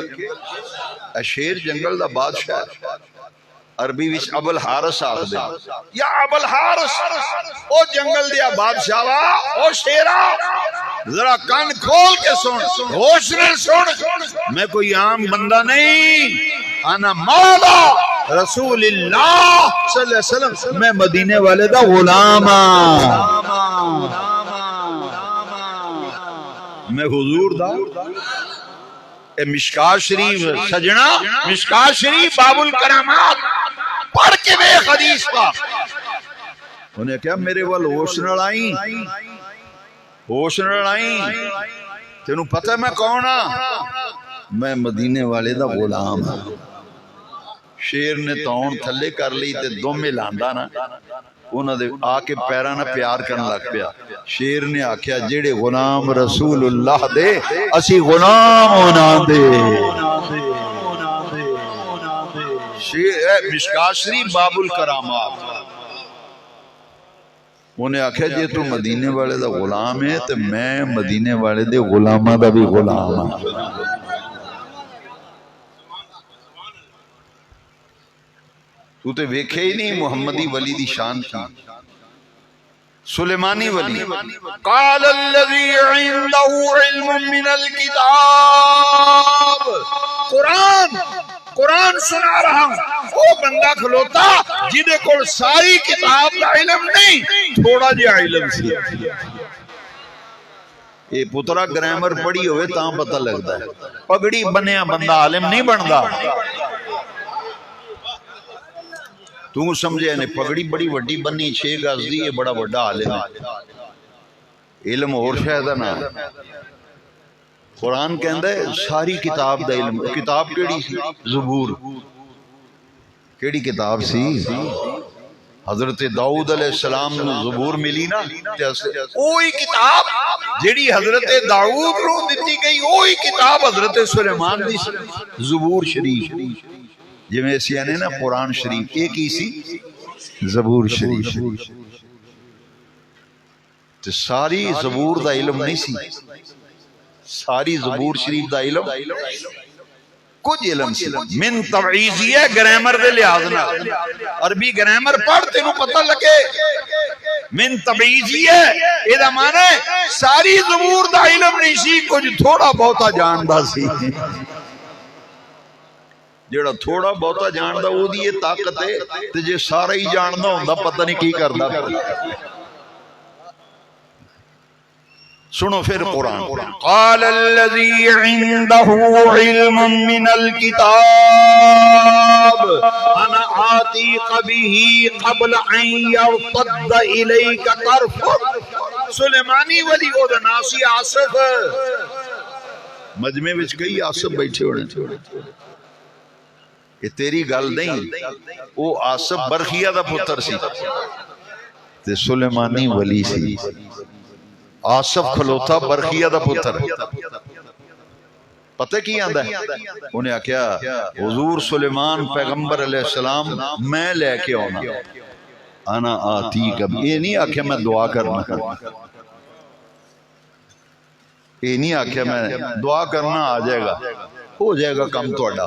شیر جنگل دا بادشاہ عربی وچ ابو الحارث آکھدے. یا ابو الحارث، او جنگل دیا بادشاہ، او شیرا ذرا کان کھول کے سن، ہوش میں سن. میں کوئی عام بندہ نہیں، انا مولا رسول اللہ صلی اللہ علیہ وسلم، میں مدینے والے دا غلام ہاں، میں حضور دا. اے مشکات شریف سجنا، مشکات شریف باب الکرامات پڑھ کے بے حدیث پا. انہیں کہا میرے وال ہوش نہ لائیں، ہوش نہ لائیں، تینوں پتہ میں کون ہاں؟ میں مدینے والے دا غلام ہوں۔ شیر نے تون تھلے کر لی تے دومے لاندا نا انہاں دے آ کے پیراں نال پیار کرن لگ پیا۔ شیر نے آکھیا جڑے غلام رسول اللہ دے اسی غلام انہاں دے۔ مشکات شریف باب الکرامات انہیں آکھیا جے تو مدینے والے دا غلام ہے تو میں مدینے والے دے غلامہ دا بھی غلام ہوں۔ تو تے ویکھے ہی نہیں محمدی ولی دی شان تھی سلیمانی ولی قال الذي عنده علم من الكتاب قرآن سنا رہا ہوں وہ بندہ کھلوتا جنہیں کو ساری کتاب کا علم نہیں تھوڑا جا علم سی یہ پترا گرامر پڑھی ہوئے تاں پتہ لگتا ہے پگڑی بنیا بندہ عالم نہیں بندا تو سمجھے نے پگڑی بڑی وڈی بنی 6 گز دی یہ بڑا وڈا عالم ہے علم اور شاید نا قرآن کہندا ہے ساری کتاب دا علم کتاب کیڑی سی زبور کیڑی کتاب سی حضرت داؤد علیہ السلام نو زبور ملی نا اوہی کتاب جیڑی حضرت داؤد نو دتی گئی اوہی کتاب حضرت سلیمان دی زبور شریف جی میں اسی آنے نا قرآن شریف ایک ہی سی زبور شریف تو ساری زبور دا علم نہیں سی ساری زبور شریف دا علم کچھ علم سی من تبعیضی ہے گرامر دے لحاظنا عربی گرامر پڑھ تینوں پتہ لگے من تبعیضی ہے یہ دا معنی ہے ساری زبور دا علم نہیں سی کچھ تھوڑا بہتا جاندا سی جیڑا تھوڑا بہتا جاندا وہ دی یہ طاقت ہے تے جے سارا ہی جاندا ہوندا پتہ نہیں کی کردا سنو پھر قرآن قال الذي عنده علم من الكتاب انا آتيك به قبل ان يرتد اليك طرفك سلیمانی ولی او دا ناسی آصف مجمع وچ کئی آصف بیٹھے ہونے یہ تیری گل نہیں وہ آصف برخیہ دا پتر سی تے سلیمانی ولی سی آصف کھلوتا برخیہ دا پتر پتہ کی آندہ ہے انہیں کیا حضور سلیمان پیغمبر علیہ السلام میں لے کے ہونا انا آتی کبھی یہ نہیں آکھیا میں دعا کرنا یہ نہیں آکھیا میں دعا کرنا آ جائے گا ہو جائے گا کم توڑا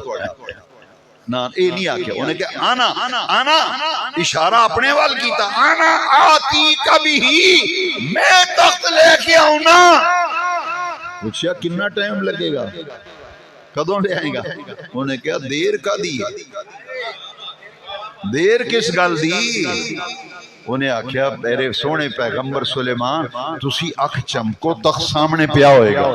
نا یہ نہیں آکھیا انہیں کہ آنا اشارہ اپنے وال کیتا آنا آتی کبھی میں تخت لے کے آؤں نا پوچھا کتنا ٹائم لگے گا کدوں لے آئیں گا انہیں کہا دیر کا دی دیر کس گل دی انہیں آکھیا میرے سونے پیغمبر سلیمان تسی اکھ چمکو تخت سامنے پیا ہوئے گا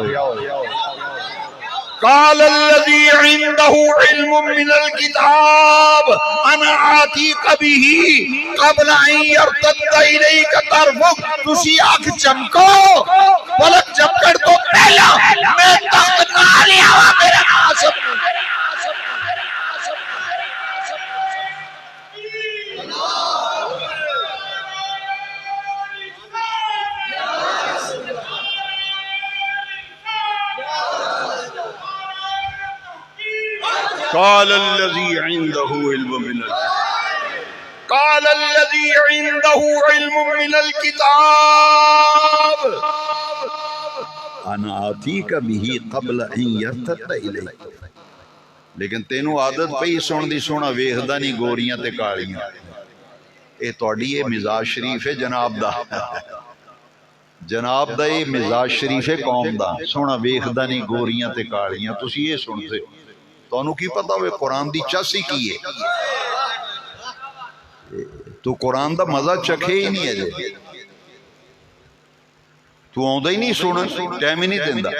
قال الذي عنده علم من الكتاب انا آتيك به قبل ان يرتد اليك طرفك تسی آنکھ چمکو پلک جھپکڑ تو پہلا میں تخت نہ لیا ہوا میرا آصف قال الذي عنده علم من الكتاب قال الذي عنده علم من الكتاب انا آتيك به قبل ان يرتد اليك لیکن تینوں عادت پئی سن دی سونا ویکھدا نہیں گوریاں تے کالیاں اے تہاڈی اے مزاج شریف ہے جناب دا یہ مزاج شریف ہے قوم دا سونا ویکھدا نہیں گوریاں تے کالیاں تسی یہ سنتے تو انہوں کی پتا ہوئے قرآن دی چاسی کی ہے تو قرآن دا مزہ چکھے ہی نہیں ہے جے تو آؤں ہی نہیں سونا ٹائم ہی نہیں دیندہ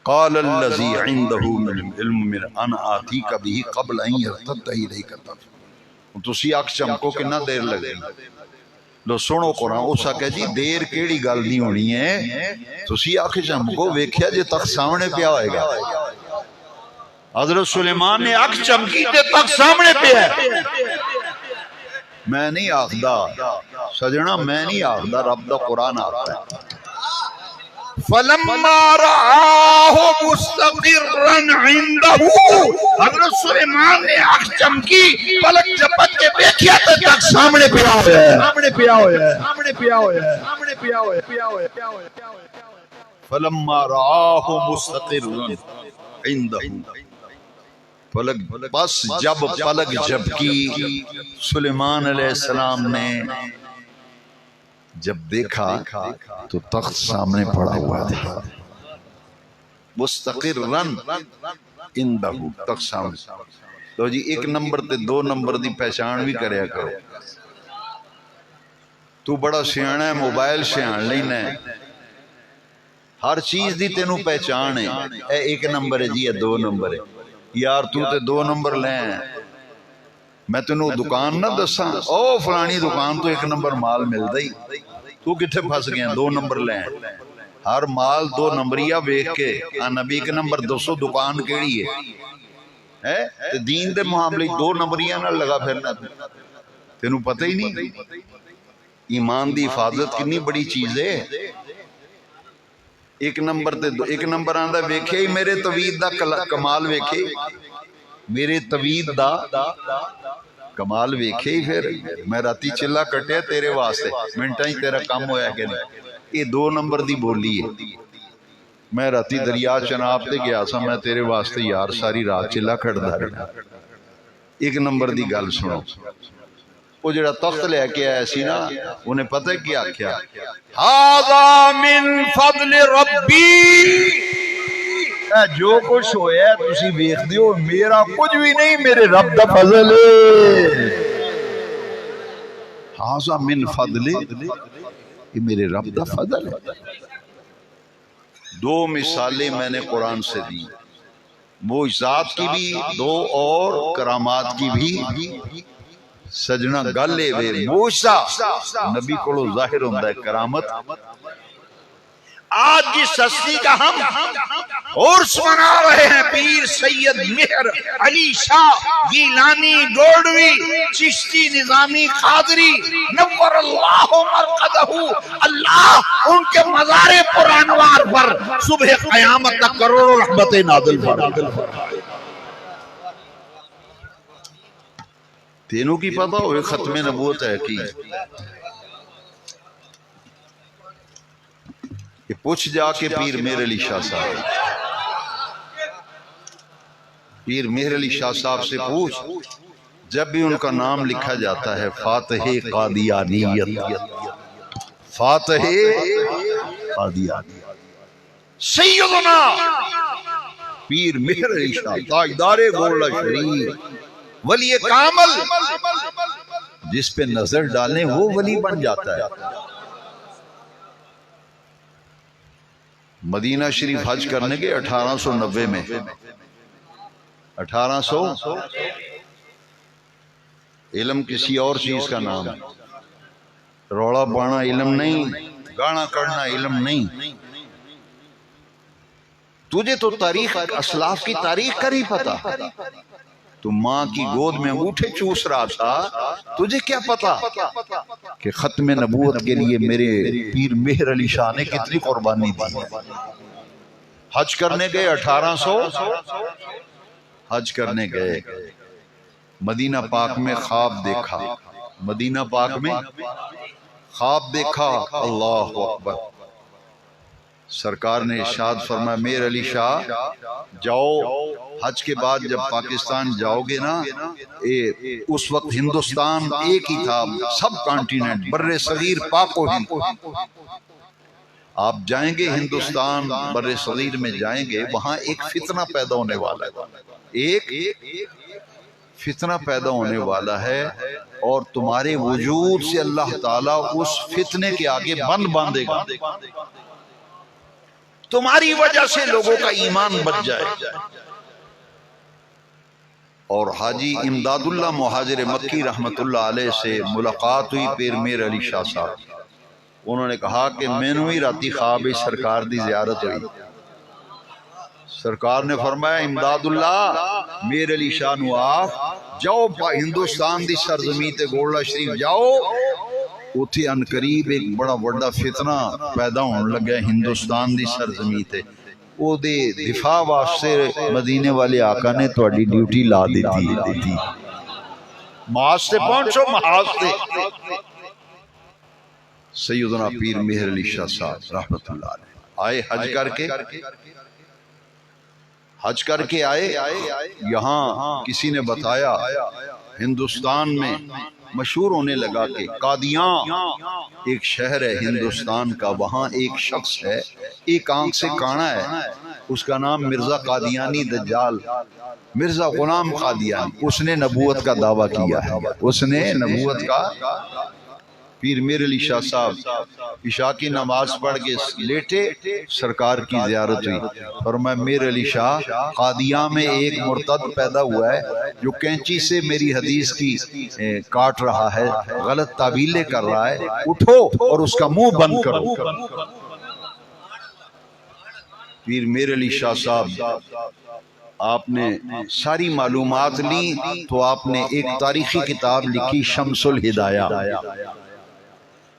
قال الذي عنده علم من انا آتيك به قبل ان يرتد اليك طرفك تسی اکھ چمکو کنا دیر لگے لو سنو قرآن اس آکے جی دیر کیڑی گل نہیں ہونی ہے تسی آکھے چمکو ویکھیا جے تخت سامنے پیا ہوئے گا حضرت سلیمان نے اکھ چمکی تے تخت سامنے پیا ہے میں نہیں آخدا سجنا میں نہیں آخدا رب دا قرآن آخدا ہے فَلَمَّا رَآهُ مُسْتَقِرًّا عِنْدَهُ حضرت سلیمان نے آنکھ چمکی پلک جھپک کے دیکھیا تو تک سامنے پیا ہویا ہے سامنے پیا ہویا ہے سامنے پیا ہویا ہے سامنے پیا ہویا ہے فَلَمَّا رَآهُ مُسْتَقِرًّا عِنْدَهُ پلک بس جب پلک جھپکی سلیمان علیہ السلام نے جب دیکھا تو تخت سامنے پڑا ہوا تھا مستقرن اندہ تخت سامنے تو جی ایک نمبر تے دو نمبر دی پہچان بھی کریا کرو تو بڑا سیانا ہے موبائل سیان لینا ہے ہر چیز دی تینوں پہچان ہے اے ایک نمبر ہے جی اے دو نمبر ہے یار تو تے دو نمبر لیں میں تینوں دکان نہ دساں او فلانی دکان تو ایک نمبر مال مل دائی تو کتھے پھنس گئے دو نمبر لیں ہر مال دو نمبریہ بیک کے نبی ایک نمبر 200 دکان کیڑی ہے دین دے معاملے دو نمبریہ نہ لگا پھرنا تینوں پتہ ہی نہیں ایمان دی حفاظت کنی بڑی چیز ہے ایک نمبر آندہ ویکھے ہی میرے توید دا کمال ویکھے میرے توید دا کمال ویکھے ہی پھر میں راتی چلا کٹیا تیرے واسطے منٹا ہی تیرا کام ہویا کہ نہیں یہ دو نمبر دی بولی ہے میں راتی دریا چناب تے گیا سا میں تیرے واسطے یار ساری رات چلا کھڑ دا رہا ایک نمبر دی گل سنو وہ جڑا تخت لے کے آیا سی نا انہیں پتہ کیا کیا ھذا من فضل ربی جو کچھ ہویا ہے تسی ویکھ دیو میرا کچھ بھی نہیں میرے رب دا فضل ہے ھذا من فضل یہ میرے رب دا فضل ہے دو مثالیں میں نے قرآن سے دی معجزات کی بھی دو اور کرامات کی بھی سجنا گلے وے معجزہ نبی کو ظاہر ہوتا ہے کرامت آج جس ہستی کا ہم عرس منا رہے ہیں پیر سید مہر علی شاہ گیلانی گوڑوی چشتی نظامی قادری نور اللہ مرقدہ اللہ ان کے مزار پر انوار پر صبح قیامت تک کروڑوں رحمتیں نازل فرمائے تینوں کی پتہ ہوئے ختم نبوت ہے کی یہ پوچھ جا کے پیر مہر علی شاہ صاحب پیر مہر علی شاہ صاحب سے پوچھ جب بھی ان کا نام لکھا جاتا ہے فاتح قادیانیت فاتح قادیانیت سیدنا پیر مہر علی شاہ تاجدار گولڈا شریف ولی کامل جس پہ نظر ڈالیں وہ ولی بن جاتا ہے مدینہ شریف حج کرنے کے 1890 میں 1800 علم کسی اور چیز کا نام روڑا پانا علم نہیں گانا کرنا علم نہیں تجھے تو تاریخ اسلاف کی تاریخ کا نہیں پتا تو ماں کی گود میں انگوٹھے چوس رہا تھا تجھے کیا پتا کہ ختم نبوت کے لیے میرے پیر مہر علی شاہ نے کتنی قربانی دی حج کرنے گئے 1800 حج کرنے گئے مدینہ پاک میں خواب دیکھا مدینہ پاک میں خواب دیکھا اللہ اکبر سرکار نے ارشاد فرمایا مہر علی شاہ جاؤ حج کے بعد جب پاکستان جاؤ گے نا اس وقت ہندوستان ایک ہی تھا سب کانٹیننٹ بر صغیر پاک و ہند آپ جائیں گے ہندوستان بر صغیر میں جائیں گے وہاں ایک فتنہ پیدا ہونے والا ہے ایک فتنہ پیدا ہونے والا ہے اور تمہارے وجود سے اللہ تعالیٰ اس فتنے کے آگے بند باندھے گا تمہاری وجہ سے لوگوں کا ایمان بچ جائے اور حاجی امداد اللہ مہاجر مکی رحمت اللہ علیہ سے ملاقات ہوئی پیر میر علی شاہ صاحب. انہوں نے کہا کہ مینوں ہی راتی خواب سرکار دی زیارت ہوئی. سرکار نے فرمایا امداد اللہ میر علی شاہ نو آخ جاؤ ہندوستان دی سرزمین تے گولڑا شریف جاؤ، اتھے ان قریب ایک بڑا بڑا فتنہ پیدا ہونے لگا ہندوستان دی سرزمین تے. او دے دفاع واسطے مدینے والے آقا نے تہاڈی ڈیوٹی لا دیتی. محاذ تے پہنچو، محاذ تے. سیدنا پیر مہر علی شاہ صاحب رحمت اللہ علیہ آئے حج کر کے آئے. یہاں کسی نے بتایا ہندوستان میں مشہور ہونے لگا کہ قادیان ایک شہر ہے ہندوستان کا، وہاں ایک شخص ہے ایک آنکھ سے کانا ہے، اس کا نام مرزا قادیانی دجال، مرزا غلام قادیانی. اس نے نبوت کا دعویٰ کیا ہے، اس نے نبوت کا. پیر میر علی شاہ صاحب عشاء کی نماز پڑھ کے لیٹے، سرکار کی زیارت ہوئی. فرمایا میر علی شاہ قادیاں میں ایک مرتد پیدا ہوا ہے جو کینچی سے میری حدیث کی کاٹ رہا ہے، غلط تعبیلیں کر رہا ہے، اٹھو اور اس کا منہ بند کرو. پیر میر علی شاہ صاحب آپ نے ساری معلومات لی تو آپ نے ایک تاریخی کتاب لکھی شمس الہدایہ،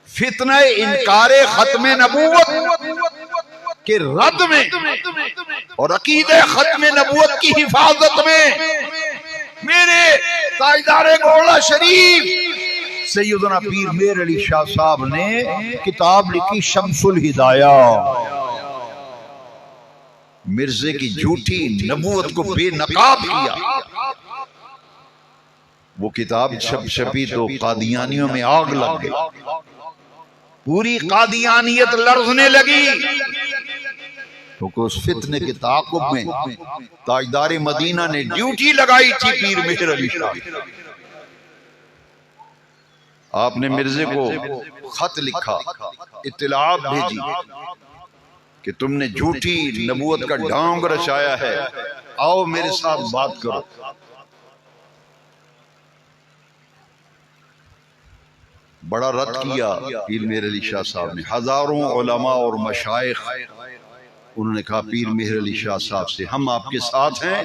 فتنہ انکار ختم نبوت کے رد میں اور عقیدہ ختم نبوت کی حفاظت میں میرے تاجدار گولڑا شریف سیدنا پیر میر علی شاہ صاحب نے کتاب لکھی شمس الہدایہ. مرزے کی جھوٹی نبوت کو بے نقاب کیا. وہ کتاب چھپی تو قادیانیوں میں آگ لگ گئی، پوری قادیانیت لرزنے لگی، کیونکہ اس فتنے کے تعاقب میں تاجدار مدینہ نے ڈیوٹی لگائی تھی پیر مہر علی شاہ. آپ نے مرزے کو خط لکھا، اطلاعات بھیجی کہ تم نے جھوٹی نبوت کا ڈھونگ رچایا ہے، آؤ میرے ساتھ بات کرو. بڑا رد کیا پیر مہر علی شاہ صاحب نے. ہزاروں علماء اور مشائخ انہوں نے کہا پیر مہر علی شاہ صاحب سے ہم آپ کے ساتھ ہیں،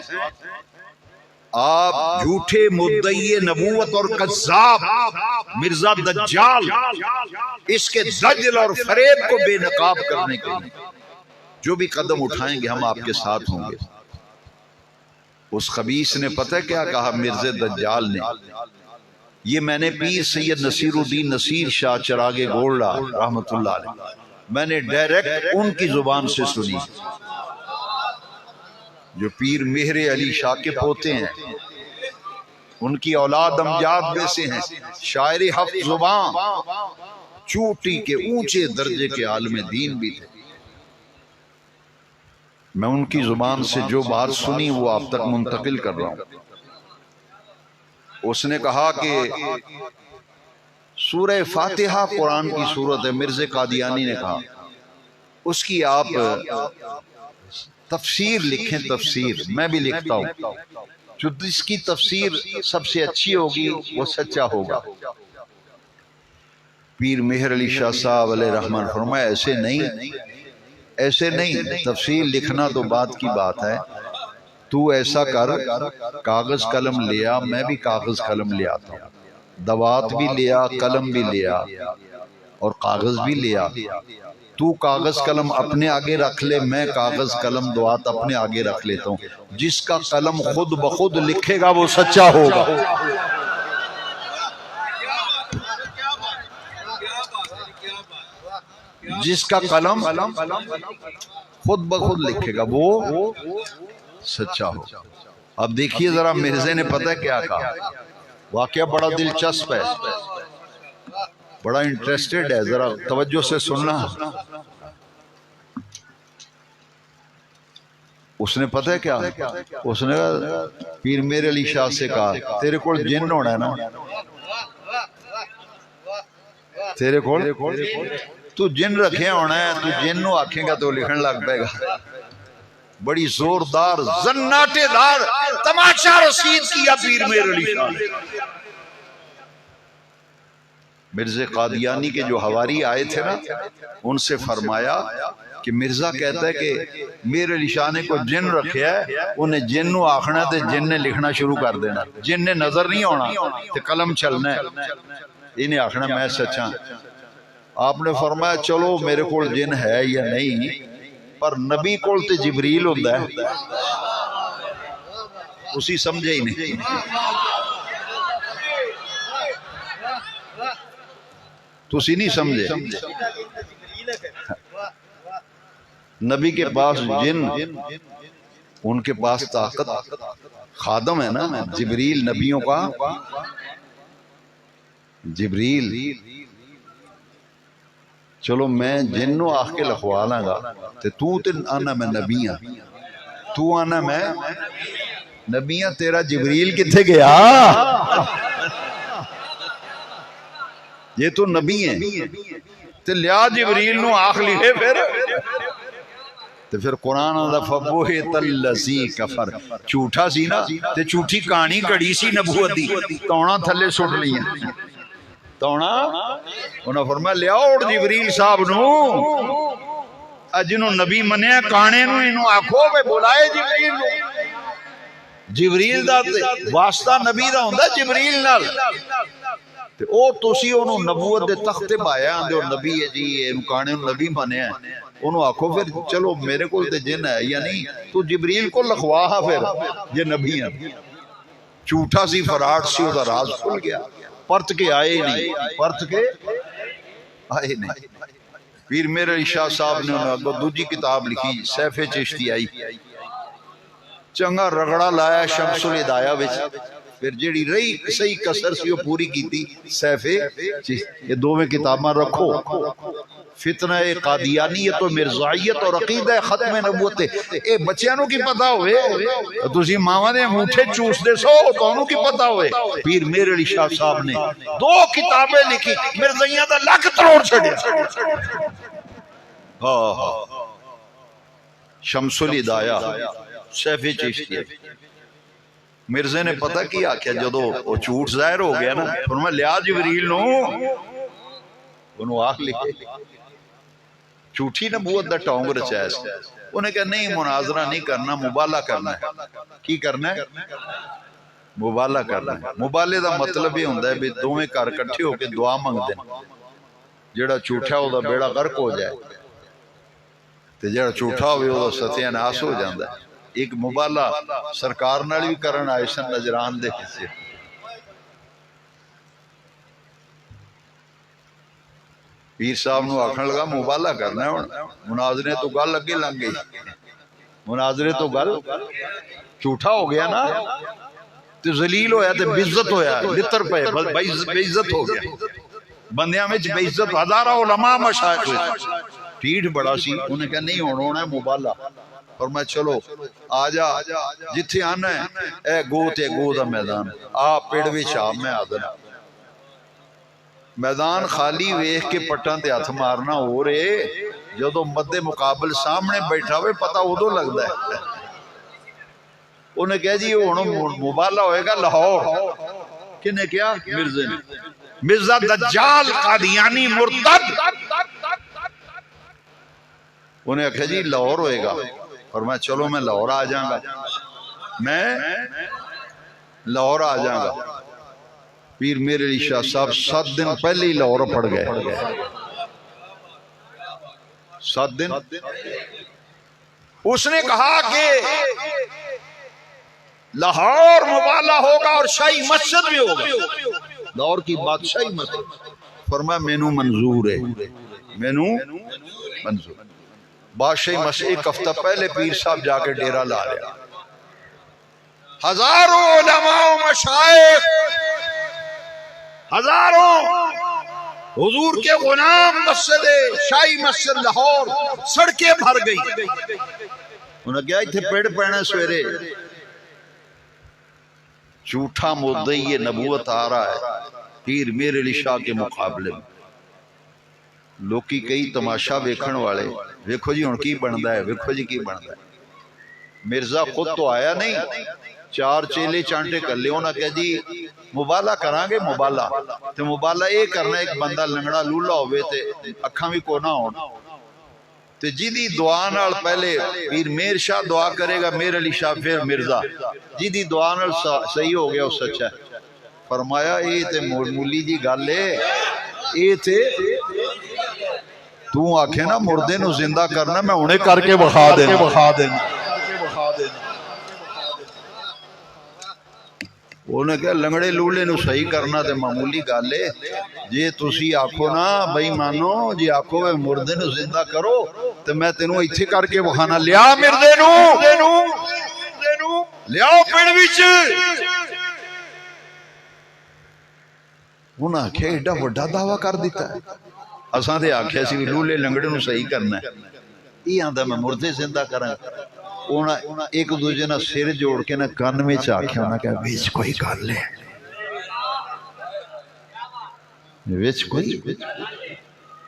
آپ جھوٹے مدعی نبوت اور کذاب مرزا دجال اس کے دجل اور فریب کو بے نقاب کرنے کے لیے جو بھی قدم اٹھائیں گے ہم آپ کے ساتھ ہوں گے. اس خبیث نے پتہ کیا کہا مرزا دجال نے؟ یہ میں نے پیر سید نصیر الدین نصیر شاہ چراغ گولڑا رحمت اللہ علیہ میں نے ڈائریکٹ ان کی زبان سے سنی، جو پیر مہر علی شاہ کے پوتے ہیں، ان کی اولاد امجاد میں سے ہیں، شاعر ہفت زبان، چوٹی کے اونچے درجے کے عالم دین بھی تھے. میں ان کی زبان سے جو بات سنی وہ آپ تک منتقل کر رہا ہوں. اس نے کہا کہ سورہ فاتحہ قرآن کی سورت ہے. مرزا قادیانی نے کہا اس کی آپ تفسیر لکھیں. تفسیر میں بھی لکھتا ہوں، جو جس کی تفسیر سب سے اچھی ہوگی وہ سچا ہوگا. پیر مہر علی شاہ صاحب علیہ رحمت فرمایا ایسے نہیں، تفسیر لکھنا تو بات کی بات ہے، تو ایسا کر کاغذ قلم لیا، میں بھی کاغذ قلم لے آتا ہوں، دوات بھی لیا، قلم بھی لیا اور کاغذ بھی لیا. تو کاغذ قلم اپنے آگے رکھ لے، میں کاغذ قلم دوات اپنے آگے رکھ لیتا ہوں. جس کا قلم خود بخود لکھے گا وہ سچا ہوگا. جس کا قلم خود بخود لکھے گا وہ سچا ہو. اب دیکھیے ذرا مرزے نے پتہ کیا کہا، واقعہ بڑا دلچسپ ہے، بڑا انٹرسٹڈ ہے، ذرا توجہ سے سننا. اس نے پتہ کیا، اس نے پیر میر علی شاہ سے کہا تیرے کو جن ہونا ہے نا، تیرے کو تو جن رکھے ہونا ہے، تو جن نو آکھیں گا تو لکھن لگ پائے گا. بڑی زوردار زناٹے دار تماشا رسید کیا پیر میر علی شاہ نے۔ مرزا قادیانی کے جو حواری آئے تھے نا، ان سے فرمایا کہ مرزا کہتا ہے کہ میر علی شاہ نے کو جن رکھیا ہے، انہیں جن نو آخنا تے جن نے لکھنا شروع کر دینا، جن نے نظر نہیں ہونا تے قلم چلنا ہے، انہیں آخنا میں سچا۔ آپ نے فرمایا چلو میرے کول جن ہے یا نہیں، پر نبی کول تے جبریل ہوتا ہے، اسی سمجھے ہی نہیں۔ تسی نہیں سمجھے، نبی کے پاس جن، ان کے پاس طاقت، خادم ہے نا جبریل نبیوں کا، جبریل۔ چلو میں جنوں آخ کے لکھوا لاں گا تے تو آنا میں نبی ہاں، تو آنا میں نبی ہاں، تیرا جبریل کتھے گیا؟ یہ تو نبی ہیں تے لیا جبریل نو آخ لکھے پھر قرآن آدھا فَبُہِتَ الَّذِي کفر، جھوٹا سی نا تے جھوٹی کہانی کڑی سی نبوت دی، توڑا تھلے سٹ لی ہیں، توڑا انہاں فرمایا لیاؤ جبریل صاحب نو، جنہوں نبی منیا کانے نو انہوں آکھو بے بلائے جبریل نو، جبریل دا واسطہ نبی دا ہوندہ جبریل نال، تے او تسی انہوں نبوت دے تخت بایا آندے اور نبی ہے جی انہوں کانے نو نبی منیا ہے، انہوں آکھو پھر چلو میرے کو تے جن ہے یا نہیں، تو جبریل کو لکھواہا پھر یہ نبی ہے۔ جھوٹا سی فراڈ سی دا راز کھل گیا، پرت کے آئے نہیں، پرت کے آئے نہیں۔ پیر میر علی شاہ صاحب نے انہوں دوجی کتاب لکھی سیف چشتی آئی، چنگا رگڑا لایا شمس الہدایہ وچ، پھر جیڑی رہی صحیح کسر سی وہ پوری کیتی سیف چشتی۔ یہ دو میں کتاباں رکھو، فتنہ قادیانیت و مرزائیت اور عقیدہ ختم نبوت، اے بچیاں نو کی پتہ ہوئے، تسی ماما دے انگوٹھے چوس دے سو تو انہوں کی پتہ ہوئے۔ پیر میر علی شاہ صاحب نے دو کتابیں لکھی، مرزائیاں دا لاکھ تروڑ چھڑے، شمس الہدایہ سیف چشتی۔ مرزے نے پتہ کیا کہ جدو وہ جھوٹ ظاہر ہو گیا نا، فرمایا لیا جبریل نو، انہوں آخ لکھے جھوٹی نبوت دا ٹونگ رچایا سی، انہیں کہا نہیں مناظرہ نہیں کرنا، مبالہ کرنا ہے۔ کی کرنا ہے؟ مبالہ کرنا ہے۔ مبالے دا مطلب یہ ہوندہ ہے بھی دوویں کار کٹھے ہو کے دعا مانگ دیں، جڑا جھوٹا ہو دا بیڑا غرق ہو جائے، تے جڑا جھوٹا ہوئے ہو دا ستیہ ناس ہو جاندہ ہے۔ ایک مبالہ سرکار نال بھی کرن آئے سن نجران دے حصے، پیر صاحب نو آکھن لگا مبالہ کرنا ہے، مناظرے تو گل اگے لنگ گئی، مناظرے تو گل جھوٹا ہو گیا نا، تو ذلیل ہویا تے بیزت ہویا، لتر پہ بیزت ہو گیا، بندیاں میں بیزت، ہزارہ علماء مشائخ ٹھیٹ بڑا سی، انہیں کہا نہیں ہونا ہے مبالہ، فرمایا چلو آجا جتھے آنا ہے، اے گو تے گو دا میدان، آپ پیڑوے شاہ میں آدھنا، میدان خالی ویخ کے پٹاں تے ہاتھ مارنا ہو رہے، جدو مد مقابل سامنے بیٹھا ہوئے پتہ ادو لگتا ہے۔ انہیں کہا جی مبالہ ہوئے گا لاہور، کنے کیا؟ مرزا نے، مرزا دجال قادیانی مرتد، انہیں کہا جی لاہور ہوئے گا، اور میں چلو میں لاہور آ جاؤں گا، میں لاہور آ جاؤں گا۔ پیر میر علی شاہ صاحب 7 دن پہلے ہی لاہور پڑ گئے، 7 دن۔ اس نے کہا کہ لاہور مبالہ ہوگا اور شاہی مسجد بھی ہوگا، لاہور کی بادشاہی مسجد۔ فرمایا مینوں منظور ہے، مینوں منظور۔ بادشاہی مسجد ایک ہفتہ پہلے پیر صاحب جا کے ڈیرہ لا لیا، ہزاروں علماء و مشائخ، ہزاروں حضور کے غلام مسجد شاہی مسجد لاہور سڑکیں بھر گئی۔ انہوں نے کہا اتھے پیڑ پینے سویرے، جھوٹا مدعی نبوت آ رہا ہے پیر میر علی شاہ کے مقابلے میں۔ لوکی کئی تماشا ویکھن والے، ویکھو جی ہن کی بندا ہے، ویکھو جی کی بندا ہے۔ مرزا خود تو آیا نہیں، چار چیلے چانٹے کر لے، انہاں کہا جی مبالہ کران گے، مبالہ تے مبالہ یہ کرنا ایک بندہ لنگڑا لولا ہوئے تے اکھاں بھی کو نہ ہون، تے جیدی دعا نال پہلے پیر میر شاہ دعا کرے گا، میر علی شاہ پھر مرزا، جیدی دعا نال صحیح ہو گیا وہ سچا ہے۔ فرمایا اے تے مولی جی گل ہے، اے تے تو آکھے نا مردے نو زندہ کرنا، میں انہیں کر کے بخا دینا۔ انہیں کہا لنگڑے لولے نو صحیح کرنا تے معمولی گل ہے، جے تسی آکھو نا بھائی مانو، جے آکھو مردے نو زندہ کرو تے میں تینوں ایتھے کر کے بخانا، لیا مردے نو، لیاؤ پڑ وچ۔ انہاں آکھیا ایڈا وڈا دعویٰ کر دیتا ہے، اساں تے آکھیا سی لولے لنگڑے نو صحیح کرنا ہے، یہ آندا میں مردے زندہ کراں۔ انہاں ایک دوجے نہ سر جوڑ کے نہ کان میں آکھیا، انہاں کہا وچ کوئی گل ہے، وچ کوئی،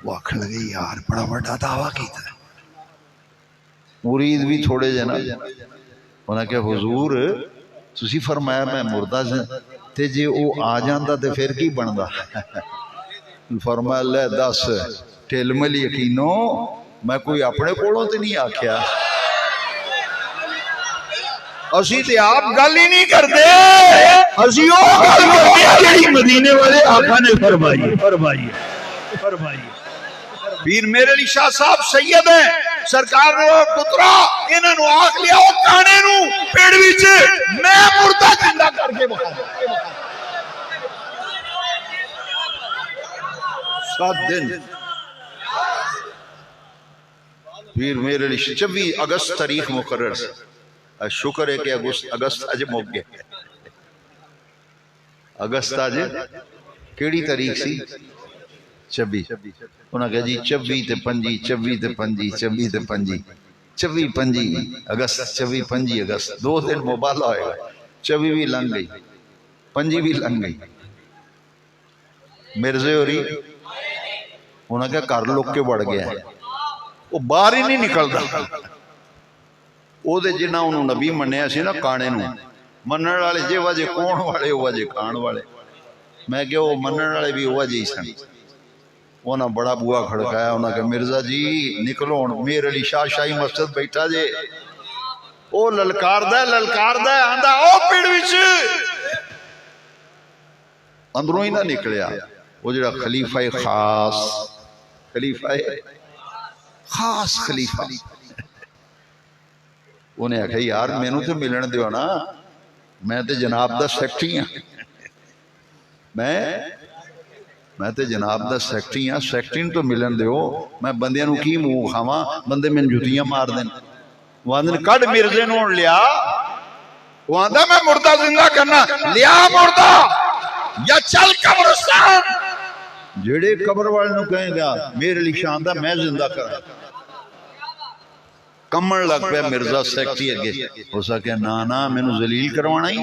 وہ آکھن لگے یار بڑا وڈا دعویٰ کیتا ہے۔ مرید بھی تھوڑے جے نا، انہاں کہا حضور تسی فرمایا میں مردہ تے جے او آ جاندا تے پھر کی بندا؟ فرمایا لے دس ٹھل مل یقینو، میں کوئی اپنے کولوں تے نہیں آکھیا، اسی تے آپ گل ہی نہیں کرتے، اسی او گل کرتے ہیں جڑی مدینے والے آقا نے فرمائی۔ پیر میرے علی شاہ صاحب سید ہیں، سرکار نے پترا انہاں نو آکھ لیا او کانے نو پیڑ وچ میں مردہ زندہ کر کے بخا 7 دن۔ پیر میرے علی 26 اگست تاریخ مقرر سے، شکر ہے کہ اگست اج مک گئے، اگست اج کیڑی تاریخ سی؟ 26۔ انہاں کہا جی 24 تے 25، 24 تے 25، 24 تے 25، 24 25 اگست، 24 25 اگست، 2 دن مبالہ ہوئے گا، 24 بھی لنگ گئی، 25 بھی لنگ گئی۔ مرزے ہوری انہاں کہا کر لوگ کے بڑھ گیا ہے، وہ باہر ہی نہیں نکلتا، او دے جنہاں انہوں نبی منیا سی نا کانے نو، منن والے جے وجہ کون والے ہوا جے کھان والے، میں کہ وہ منن والے بھی ہوا جی سن۔ انہاں بڑا بوا کھڑکایا، انہاں کہ مرزا جی نکلو، میر علی شاہ شاہی مسجد بیٹھا جے، او للکار دا آندا او پیڑ وچ، اندروں ہی نہ نکلیا، وہ جڑا خلیفہ خاص، خلیفہ خاص خلیفہ، انہیں آکھا یار مینوں تے ملن دیو نا، میں تے جناب دا سیکٹری ہاں، میں تے جناب دا سیکٹری ہاں، سیکٹری تو ملن دیو، میں بندیاں نو کی منہ کھاواں، بندے میں جتیاں مار دین۔ وہ آندن کڈ مرزے نو لیا، وہ آندا میں مردہ زندہ کرنا، لیا مردہ یا چل قبرستان، جڑے قبر والے نو کہیں گا میرے علی شاہ دا میں زندہ کرا، کمن لگ پہ مرزا سیکٹری اگے، ہو سکے نانا مینو ذلیل کروانا ہی،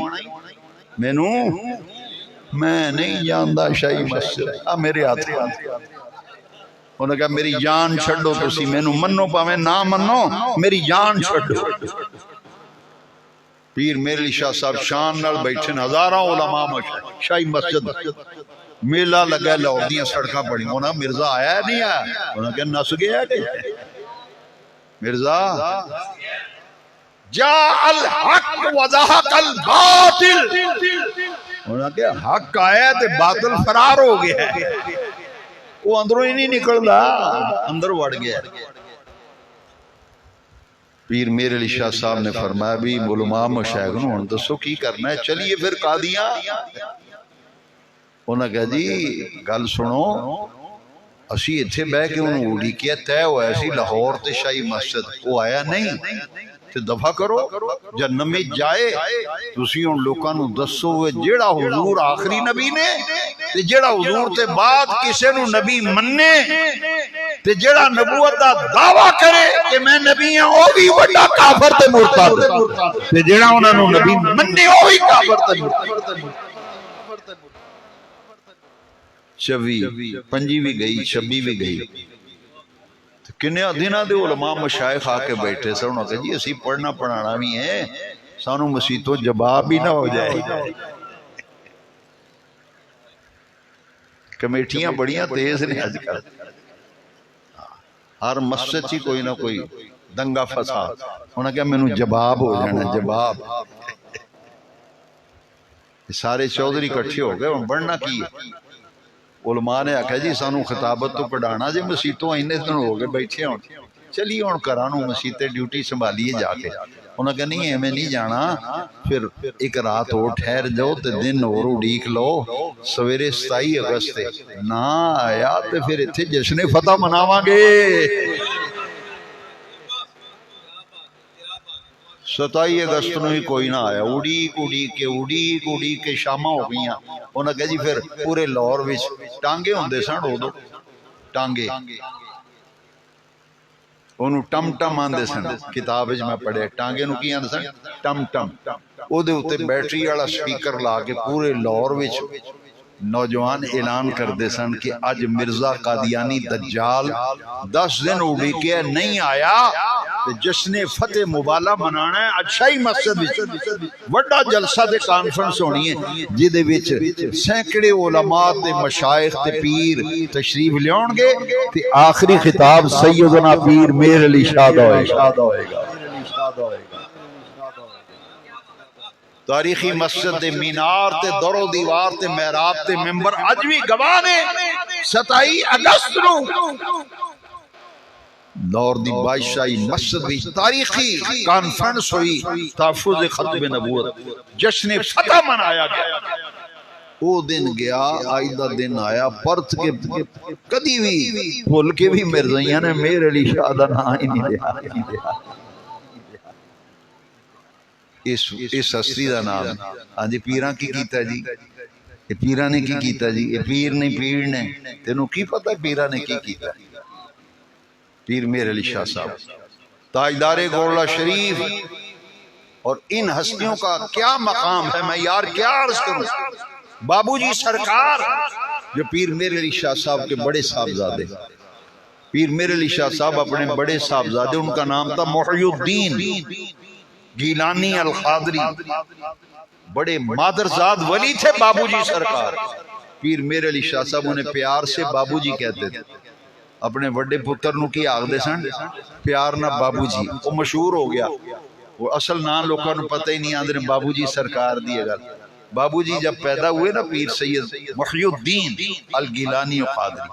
میں نہیں جاندا شاہی مسجد، میرے ہاتھ انہوں نے کہا میری جان چھڑو تسی، مینو منو پاویں نہ منو، میری جان چھڑو۔ پیر میرے علی شاہ صاحب شان نال بیٹھے، ہزاراں علماء شاہی مسجد، میلہ لگا لاہور دیاں سڑکاں پڑی، انہاں مرزا آیا نہیں آیا، انہوں نے کہا نس گیا کہ مرزا جا الحق وزہق الباطل، انہوں نے کہا حق آیا تے باطل فرار ہو گیا ہے، وہ اندروں ہی نہیں نکل رہا، اندر وڑ گیا۔ پیر میرے علی شاہ صاحب نے فرمایا بھی علماء مشائخ نو ہن دسو کی کرنا ہے، چلیے پھر قادیاں۔ انہوں نے کہا جی گل سنو، اسی اتھے بہ کے انہوں اڑی کیا طے ہوا سی لاہور تے شاہی مسجد، وہ آیا نہیں تے دفع کرو، جب نمی جائے تسی ان لوکاں نو دسو جیڑا حضور آخری نبی نے تے جیڑا حضور تے بعد کسے نو نبی مننے تے جیڑا نبوت دا دعویٰ کرے کہ میں نبی ہاں وہ بھی وڈا کافر تے مرتد، تے جیڑا انہاں نو نبی مننے وہ بھی کافر تے مرتد۔ 26 25 بھی گئی، 26 بھی گئی، کنیا دنوں دے علماء مشائخ آ کے بیٹھے سن، انہوں نے کہا جی اسی پڑھنا پڑھانا بھی ہے، سانو مسیتوں جواب ہی نہ ہو جائے۔ کمیٹیاں بڑیاں تیز نے آج کل، ہر مسجد چی کوئی نہ کوئی دنگا فساد، انہوں نے کہا مینوں جواب ہو جانا، جواب۔ سارے چودھری کٹھے ہو گئے، بڑھنا کی ہے؟ علماء نے آکھا جی سانو خطابت تو پڑھانا جی، مسیتوں اینے دن ہو گئے بیٹھے ہوں، چلیے ہوں کرانو مسیتے ڈیوٹی سنبھالیے جا کے۔ انہوں نے کہا نہیں ایمیں نہیں جانا، پھر ایک رات ہو ٹھہر جاؤ تے دن اور اڈیک لو، سویرے 27 اگست نہ آیا تے پھر اتھے جشن فتح مناواں گے۔ 27 اگست نو ہی کوئی نہ آیا، اڑی کے شاماں ہو گئیاں۔ انہوں نے کہا جی پھر پورے لاہور وچ ٹانگے ہوندے سن، ادو ٹانگے انہوں ٹم ٹم آندے سن، کتاب وچ میں پڑھے ٹانگے نو کی آندے سن، ٹم ٹم۔ او دے اوتے بیٹری والا سپیکر لا کے پورے لاہور وچ نوجوان اعلان کردے سن کہ اج مرزا قادیانی دجال 10 دن اڑی کے نہیں آیا تے جشن فتح مبالا منانا ہے۔ اچھا ہی مسجد وڈا جلسہ تے کانفرنس ہونی ہے جدے وچ سینکڑے علماء تے مشائخ تے پیر تشریف لیاون گے تے آخری خطاب سیدنا پیر مہر علی شاہ دا ہوئے گا۔ تاریخی مسجد دے مینار تے در و دیوار تے محراب تے ممبر اج بھی گواہ نے۔ 27 اگست نو لاہور دی بادشاہی مسجد وچ تاریخی کانفرنس ہوئی، تحفظ ختم نبوت، جشن فتح منایا گیا۔ وہ دن گیا، آئندہ دن آیا، پرت کے کدی بھی بھول کے بھی مرزائیاں نے مہر علی شاہ دا نام ہی نہیں لیا۔ اس ہستی دا نام ہاں جی پیراں کی کیتا جی، یہ پیراں نے کی کیتا جی، یہ پیر نہیں پیر نے، تینوں کی پتہ پیراں نے کی کیتا؟ پیر مہر علی شاہ صاحب تاجدار گولڑا شریف، اور ان ہستیوں کا کیا مقام ہے میں یار کیا عرض کروں۔ بابو جی سرکار جو پیر مہر علی شاہ صاحب کے بڑے صاحبزادے، پیر مہر علی شاہ صاحب اپنے بڑے صاحبزادے، ان کا نام تھا محی الدین گیلانی القادری، بڑے مادرزاد ولی تھے بابو جی سرکار۔ پیر مہر علی شاہ صاحب انہیں پیار سے بابو جی کہتے تھے، اپنے بڑے پتر نو کی آگ دے سن پیار نہ بابو جی، وہ مشہور ہو گیا، وہ اصل نام لوگوں نے پتہ ہی نہیں آندے بابو جی سرکار دی اگر۔ بابو جی جب پیدا ہوئے نا پیر سید محی الدین الگیلانی قادری،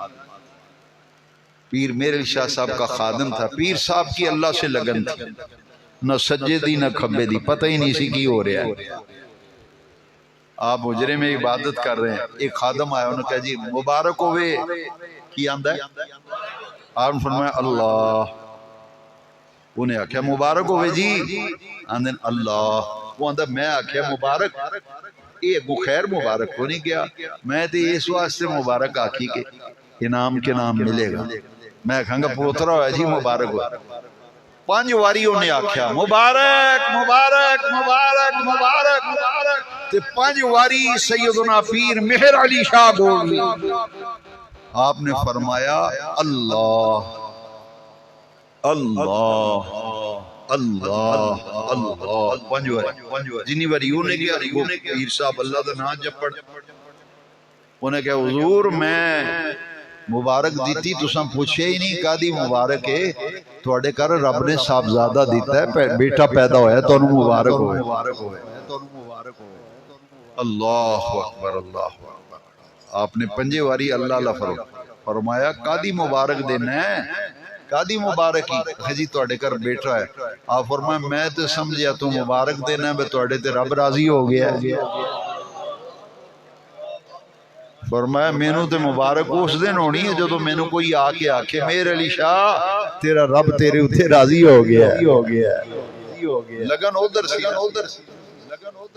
پیر مہر علی شاہ صاحب کا خادم تھا۔ پیر صاحب کی اللہ سے لگن تھی، نہ سجے دی نہ کھبے دی، پتہ ہی نہیں سی کی ہو رہا ہے۔ آپ حجرے میں عبادت کر رہے ہیں، ایک خادم آیا، انہوں نے کہا جی مبارک ہوئے، کی آندہ ہے؟ آپ نے فرمایا اللہ، انہیں آکھیا مبارک ہوئے جی، آندھن اللہ، وہ آندھا میں آکھیا مبارک، یہ کو خیر مبارک ہو نہیں گیا، میں تے اس واسطے مبارک آکھی کہ انعام کے نام ملے گا، میں کہاں گا پوترہ ہوئے جی مبارک ہوئے۔ 5 واری انہیں آکھیا مبارک مبارک مبارک مبارک مبارک، تے 5 واری سیدنا پیر مہر علی شاہ بول لی۔ آپ نے فرمایا اللہ اللہ اللہ اللہ، 5 واری، جنہی واری انہیں کیا پیر صاحب اللہ دا نام جب پڑھ، انہیں کہا حضور میں مبارک دیتی تساں پوچھے ہی نہیں کادی مبارک ہے، تواڈے گھر رب نے صاحبزادہ دیتا ہے، بیٹا پیدا ہویا ہے تو انہوں مبارک ہوئے۔ اللہ اکبر اللہ اکبر۔ آپ نے 5 واری اللہ اللہ فرمایا کادی مبارک دینا ہے، کادی مبارک ہی جی تواڈے گھر بیٹا ہے۔ آپ فرمایا میں تو سمجھیا تو مبارک دینا ہے، میں تواڈے تے رب راضی ہو گیا ہے۔ فرمایا مینوں تے مبارک اس دن ہونی ہے جدو مینوں کوئی آ کے آکھے مہر علی شاہ تیرا رب تیرے اتنے راضی ہو گیا ہے۔ لگن ادھر سی،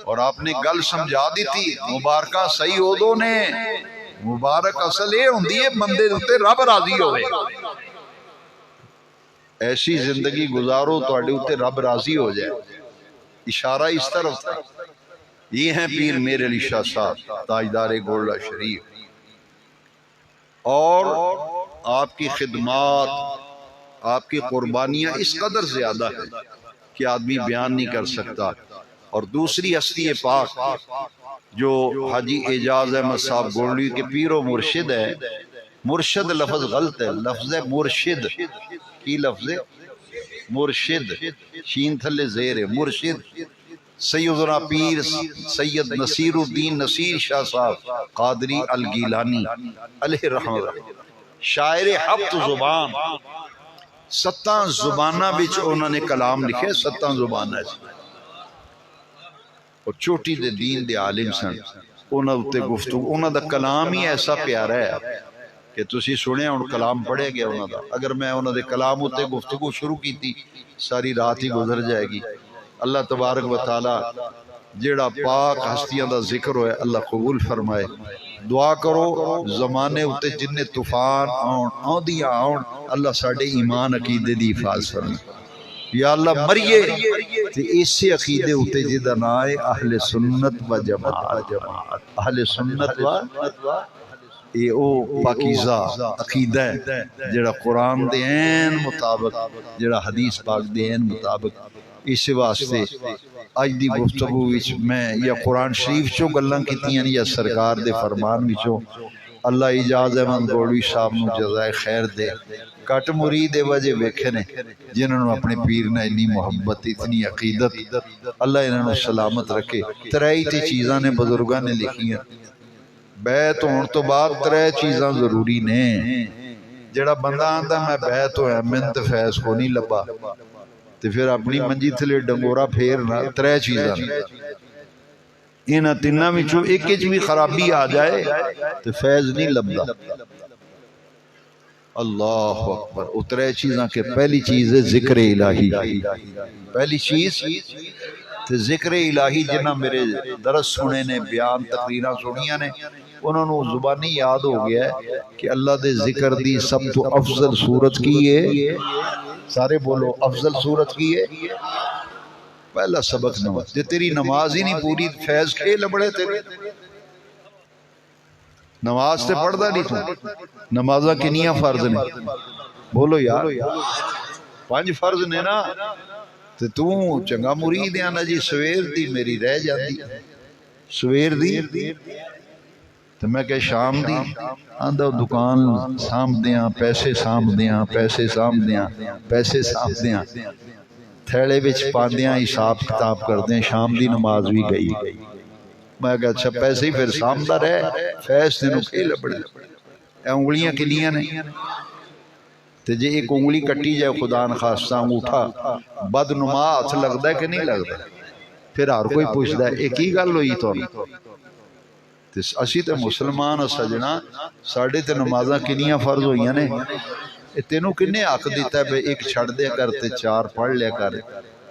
اور آپ نے گل سمجھا دی تھی مبارکہ صحیح ادو نے، مبارک اصل یہ ہوندی ہے بندے تے رب راضی ہوئے، ایسی زندگی گزارو تواڈے تے رب راضی ہو جائے۔ اشارہ اس طرف تھا۔ یہ ہیں پیر مہر علی شاہ صاحب تاجدار گولڑا شریف، اور آپ کی خدمات آپ کی قربانیاں اس قدر زیادہ ہے کہ آدمی بیان نہیں کر سکتا۔ اور دوسری ہستی پاک جو حاجی اعجاز احمد صاحب گولوی کے پیر و مرشد ہے، مرشد لفظ غلط ہے، لفظ ہے مرشد، کی لفظ ہے مرشد، شین تھلے زیر ہے، مرشد سیدنا پیر سید نصیر الدین نصیر شاہ صاحب قادری الگیلانی علیہ رحمت، شاعر ہفت زبان، 7 زبانہ بچ انہوں نے کلام لکھے، 7 زبانہ اور چھوٹی دے دین دے عالم سن۔ انہاں تے گفتگو، انہاں دا کلام ہی ایسا پیارا ہے کہ تسی سنے اور کلام پڑھے گیا انہاں دا۔ اگر میں انہاں دے کلام تے گفتگو شروع کی تھی ساری رات ہی گزر جائے گی۔ اللہ تبارک و تعالی جیڑا پاک ہستیاں دا ذکر ہوئے اللہ قبول فرمائے۔ دعا کرو زمانے ہوتے جن طوفان آن دیاں آن، اللہ ساڑھے ایمان عقیدے دی حفاظ فرمائے۔ یا اللہ مریے تے اسی عقیدے ہوتے جدہ نائے اہل سنت و جماعت، اہل سنت و اے او پاکیزہ عقیدہ ہے جڑا قرآن دے این مطابق، جڑا حدیث پاک دے این مطابق۔ اس واسطے آج دی گفتگو وچ میں یا قرآن شریف چو گلاں کیتیاں یا سرکار دے فرمان وچوں اللہ اعجاز احمد گولوی صاحب نو جزائے خیر دے۔ کٹ مرید وجہ ویکھے نے جنہوں نے اپنے پیر نے اتنی محبت، اتنی عقیدت، اللہ انہوں نے سلامت رکھے۔ ترائی تی چیزاں نے بزرگاں نے لکھی ہیں، بیعت ہون تو بعد 3 چیزاں ضروری نے۔ جڑا بندہ آندا میں بیعت ہویا من تے فیض کو نہیں لبا تے پھر اپنی منجی تھلے ڈنگورا پھیرنا، 3 چیزاں انہاں تیناں وچوں ایک وچ بھی خرابی آ جائے تے فیض نہیں لبدا۔ اللہ اکبر۔ وہ 3 چیزاں کے پہلی چیز ہے ذکر الہی، پہلی چیز تے ذکر الہی۔ جنہ میرے درس سنے نے، بیان تقریرہ سنیاں نے، انہوں نے زبانی یاد ہو گیا ہے کہ اللہ دے ذکر دی سب تو افضل صورت کی ہے، سارے بولو افضل صورت کی ہے۔ پہلا سبق نماز، جے تیری نماز ہی نہیں پوری فیض کھے لبڑے تیرے۔ نماز تے پڑھ دا نہیں تو، نمازہ کنیاں فرض نے بولو یار، 5 فرض نے نا، تے تو چنگا مرید ہے نا جی سویر دی میری رہ جاندی، سویر دی تو میں کہ شام دی آندھا دکان سام دیاں، پیسے سام دیاں، پیسے سام دیاں، پیسے سام دیاں، تھیڑے بچ پاندیاں حساب کتاب کر دیں، شام دی نماز بھی گئی۔ میں کہا اچھا پیسے ہی پھر سامدہ رہے، فیس تینوں کھے لپڑے، اے انگلیاں کلیاں نہیں، تے جے ایک انگلی کٹی جائے خدا نخواستہ انگوٹھا بدنما ہاتھ لگتا ہے کہ نہیں لگتا؟ پھر ہر کوئی پوچھتا ہے ایک ہی گل ہوئی تو اسی تے مسلمان سجنا، ساڑھے تے نمازاں کنیاں فرض ہوئیاں نے، تینوں کنے حق دیتا ہے بے ایک چھڑ دیا کر تے 4 پڑھ لیا کر،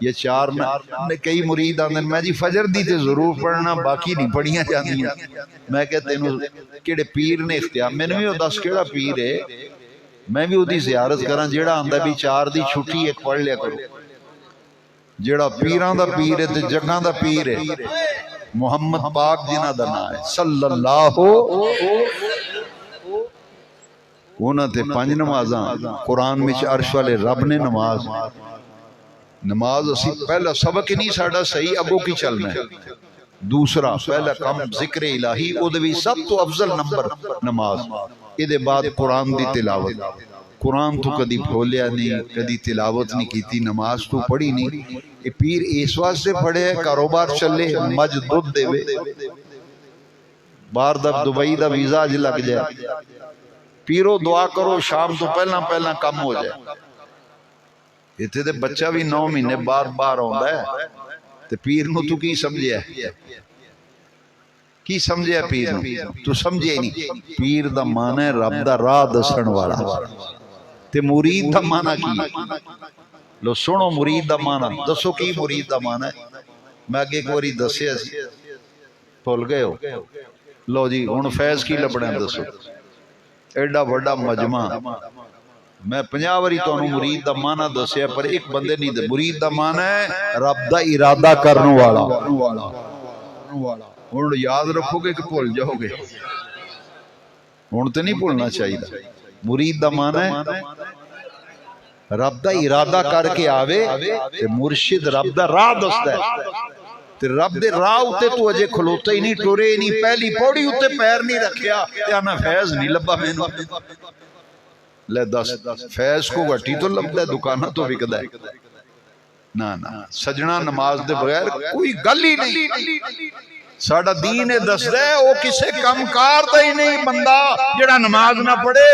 یہ 4 میں کئی مرید آندن میں جی فجر دی تے ضرور پڑھنا باقی نہیں پڑھیاں جاندیاں۔ میں کہتے ہیں کیڑے پیر نے اختیار، میں نے بھی وہ 10 کیڑا پیر ہے، میں بھی وہ دی زیارت کران جیڑا آندہ بھی 4 دی چھٹی ایک پڑھ لیا کرو۔ جیڑا پیران دا پیر ہے تے جگان دا پیر ہے، محمد پاک جنہ دا نام ہے صلی اللہ انہاں تے 5 نمازاں قرآن میں عرش والے رب نے نماز اسی پہلا سبق ہی نہیں ساڑھا صحیح ابو کی چلنا ہے۔ دوسرا پہلا کام ذکر الہی، او دوی سب تو افضل نمبر نماز، ادھے بعد قرآن دی تلاوت۔ قرآن تو کدی بھولیا نہیں، کدی تلاوت نہیں کیتی، نماز تو پڑھی نہیں۔ یہ پیر اس واسطے پڑھے ہے کاروبار چلے مجدد دے وے، بار دبئی دا ویزا اج لگ جائے، پیرو دعا کرو شام تو پہلا کم ہو جائے۔ اتھے تے بچہ بھی 9 مہینے بار ہوندہ ہے، تے پیر نو تو کی سمجھے ہے؟ کی سمجھے ہے پیر نو؟ تو سمجھے نہیں۔ پیر دا معنی ہے رب دا راہ دسن والا، تے مرید دا معنی کی؟ لو سنو مرید دا معنی دسو کی مرید دا معنی ہے؟ میں آگے ایک باری دسے بھول گئے ہو؟ لو جی ہن فیض کی لبڑے ہیں دسو؟ ایڈا بڑا مجمع میں 50 واری تو انہوں مرید دا معنی دسیا پر ایک بندے نہیں دے۔ مرید دا معنی ہے رب دا ارادہ کرنے والا۔ ہن یاد رکھو گے کہ بھول جاؤ گے؟ ہن تو نہیں بھولنا چاہیے۔ مرید دا معنی ہے رب دا ارادہ کر کے آوے تے مرشد رب دا راہ دستا ہے تے رب دے راہ اتے تو اجے کھلوتا ہی نہیں، ٹورے ہی نہیں، پہلی پوڑی اتے پیر نہیں رکھیا تے آنا فیض نہیں لبا مینوں۔ لے دس فیض کو گھٹی تو لبدا ہے، دکانہ تو وکدا ہے؟ نا نا سجنا نماز دے بغیر کوئی گل ہی نہیں۔ ساڈا دین دسدا ہے او کسے کم کار دا ہی نہیں بندہ جڑا نماز نہ پڑھے۔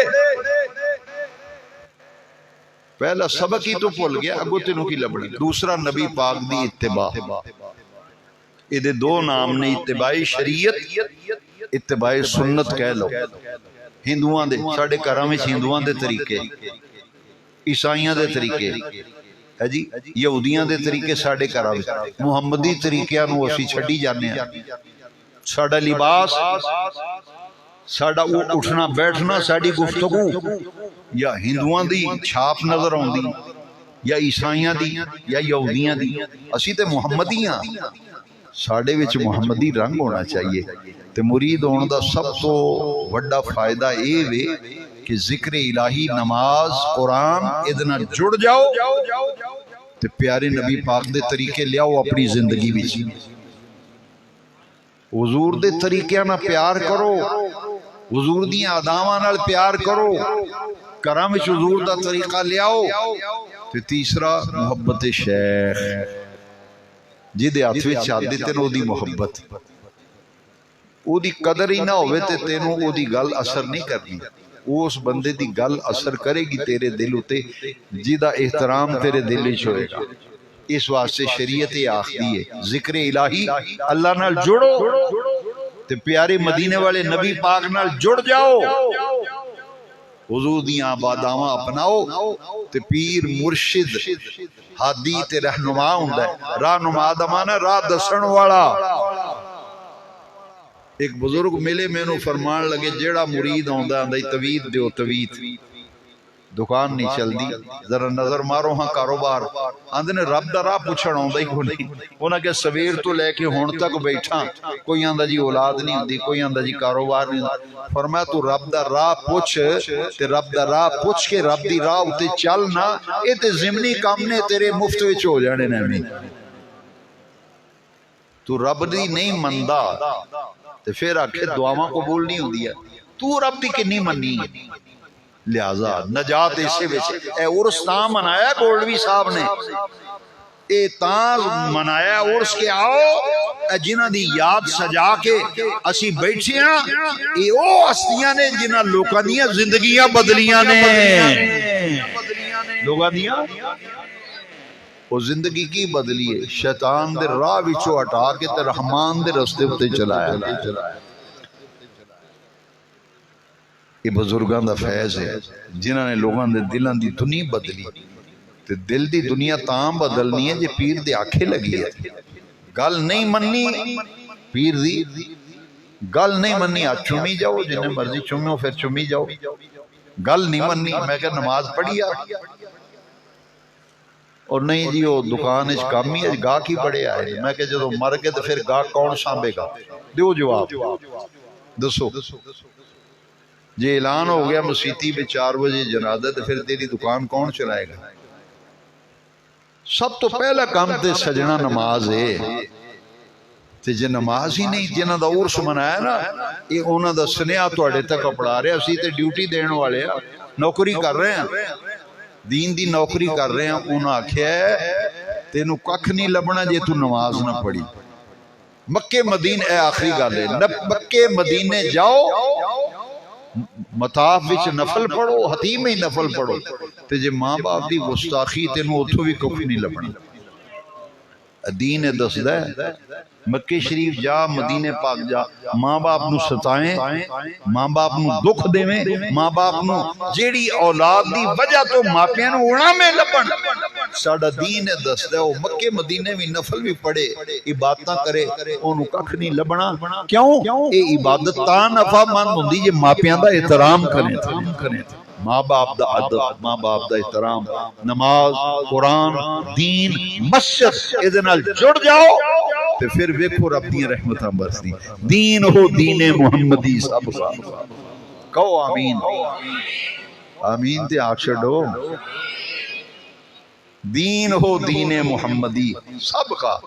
پہلا سبق ہی تو بھول گیا، اگوں تینوں کی لبڑی۔ دوسرا نبی پاک دی اتباع، یہ دے دو نام نے، اتباع شریعت، اتباع سنت کہہ لو۔ ہندوؤں دے ساڈے گھراں وچ ہندوؤں دے طریقے، عیسائیاں دے طریقے ہے جی، یہودیاں دے طریقے ساڈے گھراں وچ، محمدی طریقیاں نو اسی چھڈی جانے ہیں۔ ساڈا لباس، ساڈا اٹھنا بیٹھنا، ساڈی گفتگو یا ہندوؤں دی چھاپ نظر آوندی یا عیسائیاں دی یا یہودیاں دی، اسی تے محمدی ہاں۔ ساڈے وچ محمدی رنگ ہونا چاہیے تے مرید ہون دا سب تو وڈا فائدہ اے وے کہ ذکر الہی، نماز، قرآن ادھے نال جڑ جاؤ تے پیارے نبی پاک دے طریقے لیاؤ اپنی زندگی وچ۔ حضور دے طریقیاں نال پیار کرو، حضور دیاں اداواں نال پیار کرو، گھراں وچ حضور دا طریقہ لیاؤ۔ تے تیسرا محبت شیخ، جدے ہاتھ وچ چادر تینوں او دی محبت، او دی قدر ہی نہ ہوئے تے تینوں او دی گل اثر نہیں کرنی۔ اس بندے دی گل اثر کرے گی تیرے دل اتے جدا احترام تیرے دل وچ ہوئے گا۔ اس واسطے شریعت آخری ہے ذکر الہی، اللہ نال جڑو تے پیارے مدینے والے نبی پاک نال جڑ جاؤ، حضور دیاں باداواں اپناؤ تے پیر مرشد ہادی تے رہنما ہوندا ہے۔ راہنما دا معنی راہ دسن والا۔ ایک بزرگ ملے مینوں فرمان لگے جیڑا مرید آندا آندا توید دیو توید، دکان نہیں چلدی، ذرا نظر مارو ہاں کاروبار۔ آندے نے رب دا راہ پوچھن آندا ہی کوئی نہیں۔ انہاں کہ سویر تو لے کے ہن تک بیٹھا، کوئی آندا جی اولاد نہیں ہوندی، کوئی آندا جی کاروبار نہیں ہوندی۔ فرمایا تو رب دا راہ پوچھ تے رب دا راہ پوچھ کے رب دی راہ اتے چل نہ، اے تے ضمنی کام نے تیرے مفت وچ ہو جانے نے۔ تو رب دی نہیں مندا تے پھر آکھے دعاواں قبول نہیں ہوندی ہے، تو رب دی کنی منی ہے۔ لہذا نجات اسے وچ اے عرس تاں منایا گولڈوی صاحب نے، اے تاں منایا عرس کے آؤ اے جنہاں دی یاد سجا کے اسی بیٹھے ہاں، اے او ہستیاں نے جنہاں لوکاں دیاں زندگیاں بدلیاں نے۔ لوکاں دیاں وہ زندگی کی بدلی ہے، شیطان دے راہ وچوں ہٹا کے تے رحمان دے رستے تے چلایا۔ یہ بزرگاں دا فیض ہے جنہاں نے لوگاں دے دلاں دی دنیا بدلی۔ تے دل دی دنیا تاں بدلنی ہے جے پیر دے آکھے لگی ہے۔ گل نہیں مننی پیر دی، گل نہیں مننی آ چمی جاؤ، جنہیں مرضی چمیو پھر چمی جاؤ۔ گل نہیں مننی میں کہ نماز پڑھی آ اور نہیں جی وہ دکان اچ کام ہی گاہ کی بڑے آئے، میں کہ جدو مر کے تو پھر گاہ کون سانبے گا؟ دیو جواب دسو۔ جی اعلان ہو گیا مسیتی میں 4 بجے جنازہ تو پھر تیری دکان کون چلائے گا؟ سب تو پہلا کام تے سجنا نماز ہے۔ تے جے نماز ہی نہیں جنہاں دا عرس منایا نا، یہ انہاں دا سنیا تواڈے تک پڑھا رہے، اسی تے ڈیوٹی دین والے ہیں، نوکری کر رہے ہیں، دین دی نوکری کر رہے ہیں۔ انہاں آکھیا ہے تینوں ککھ نہیں لبنا جے تو نماز نہ پڑھی۔ مکے مدینے اے آخری گل ہے، مکے مدینے جاؤ، مطاف وچ نفل پڑھو، حتیم ہی نفل پڑھو، تے جے ماں باپ دی گستاخی تینوں اتھوں بھی ککھ نہیں لبنا۔ دین دسدا ہے مکے شریف جا، مدینے پاک جا، ماں باپ نو ستائیں، ماں باپ نو دکھ دیویں، ماں باپ نو جیڑی اولاد دی وجہ تو ماپیاں نو اڑا میں لبن۔ ساڈا دین دسدا ہے او مکے مدینے بھی نفل بھی پڑھے، عبادتاں کرے، اونوں ککھ نہیں لبنا۔ کیوں؟ اے عبادت تاں نفع مند ہوندی جے ماپیاں دا احترام کریں۔ ماں باپ دا ادب، ماں باپ دا احترام، نماز، قرآن، دین، مسجد ادھے نال جڑ جاؤ تے پھر ویکھو رب دی رحمتاں برسدی۔ دین ہو دین محمدی سب کا، کہو آمین۔ آمین تے آکھ چھڈو۔ دین ہو دین محمدی سب کا،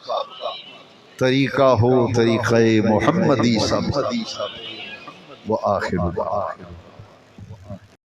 طریقہ ہو طریقہ محمدی سب، وآخر دعوانا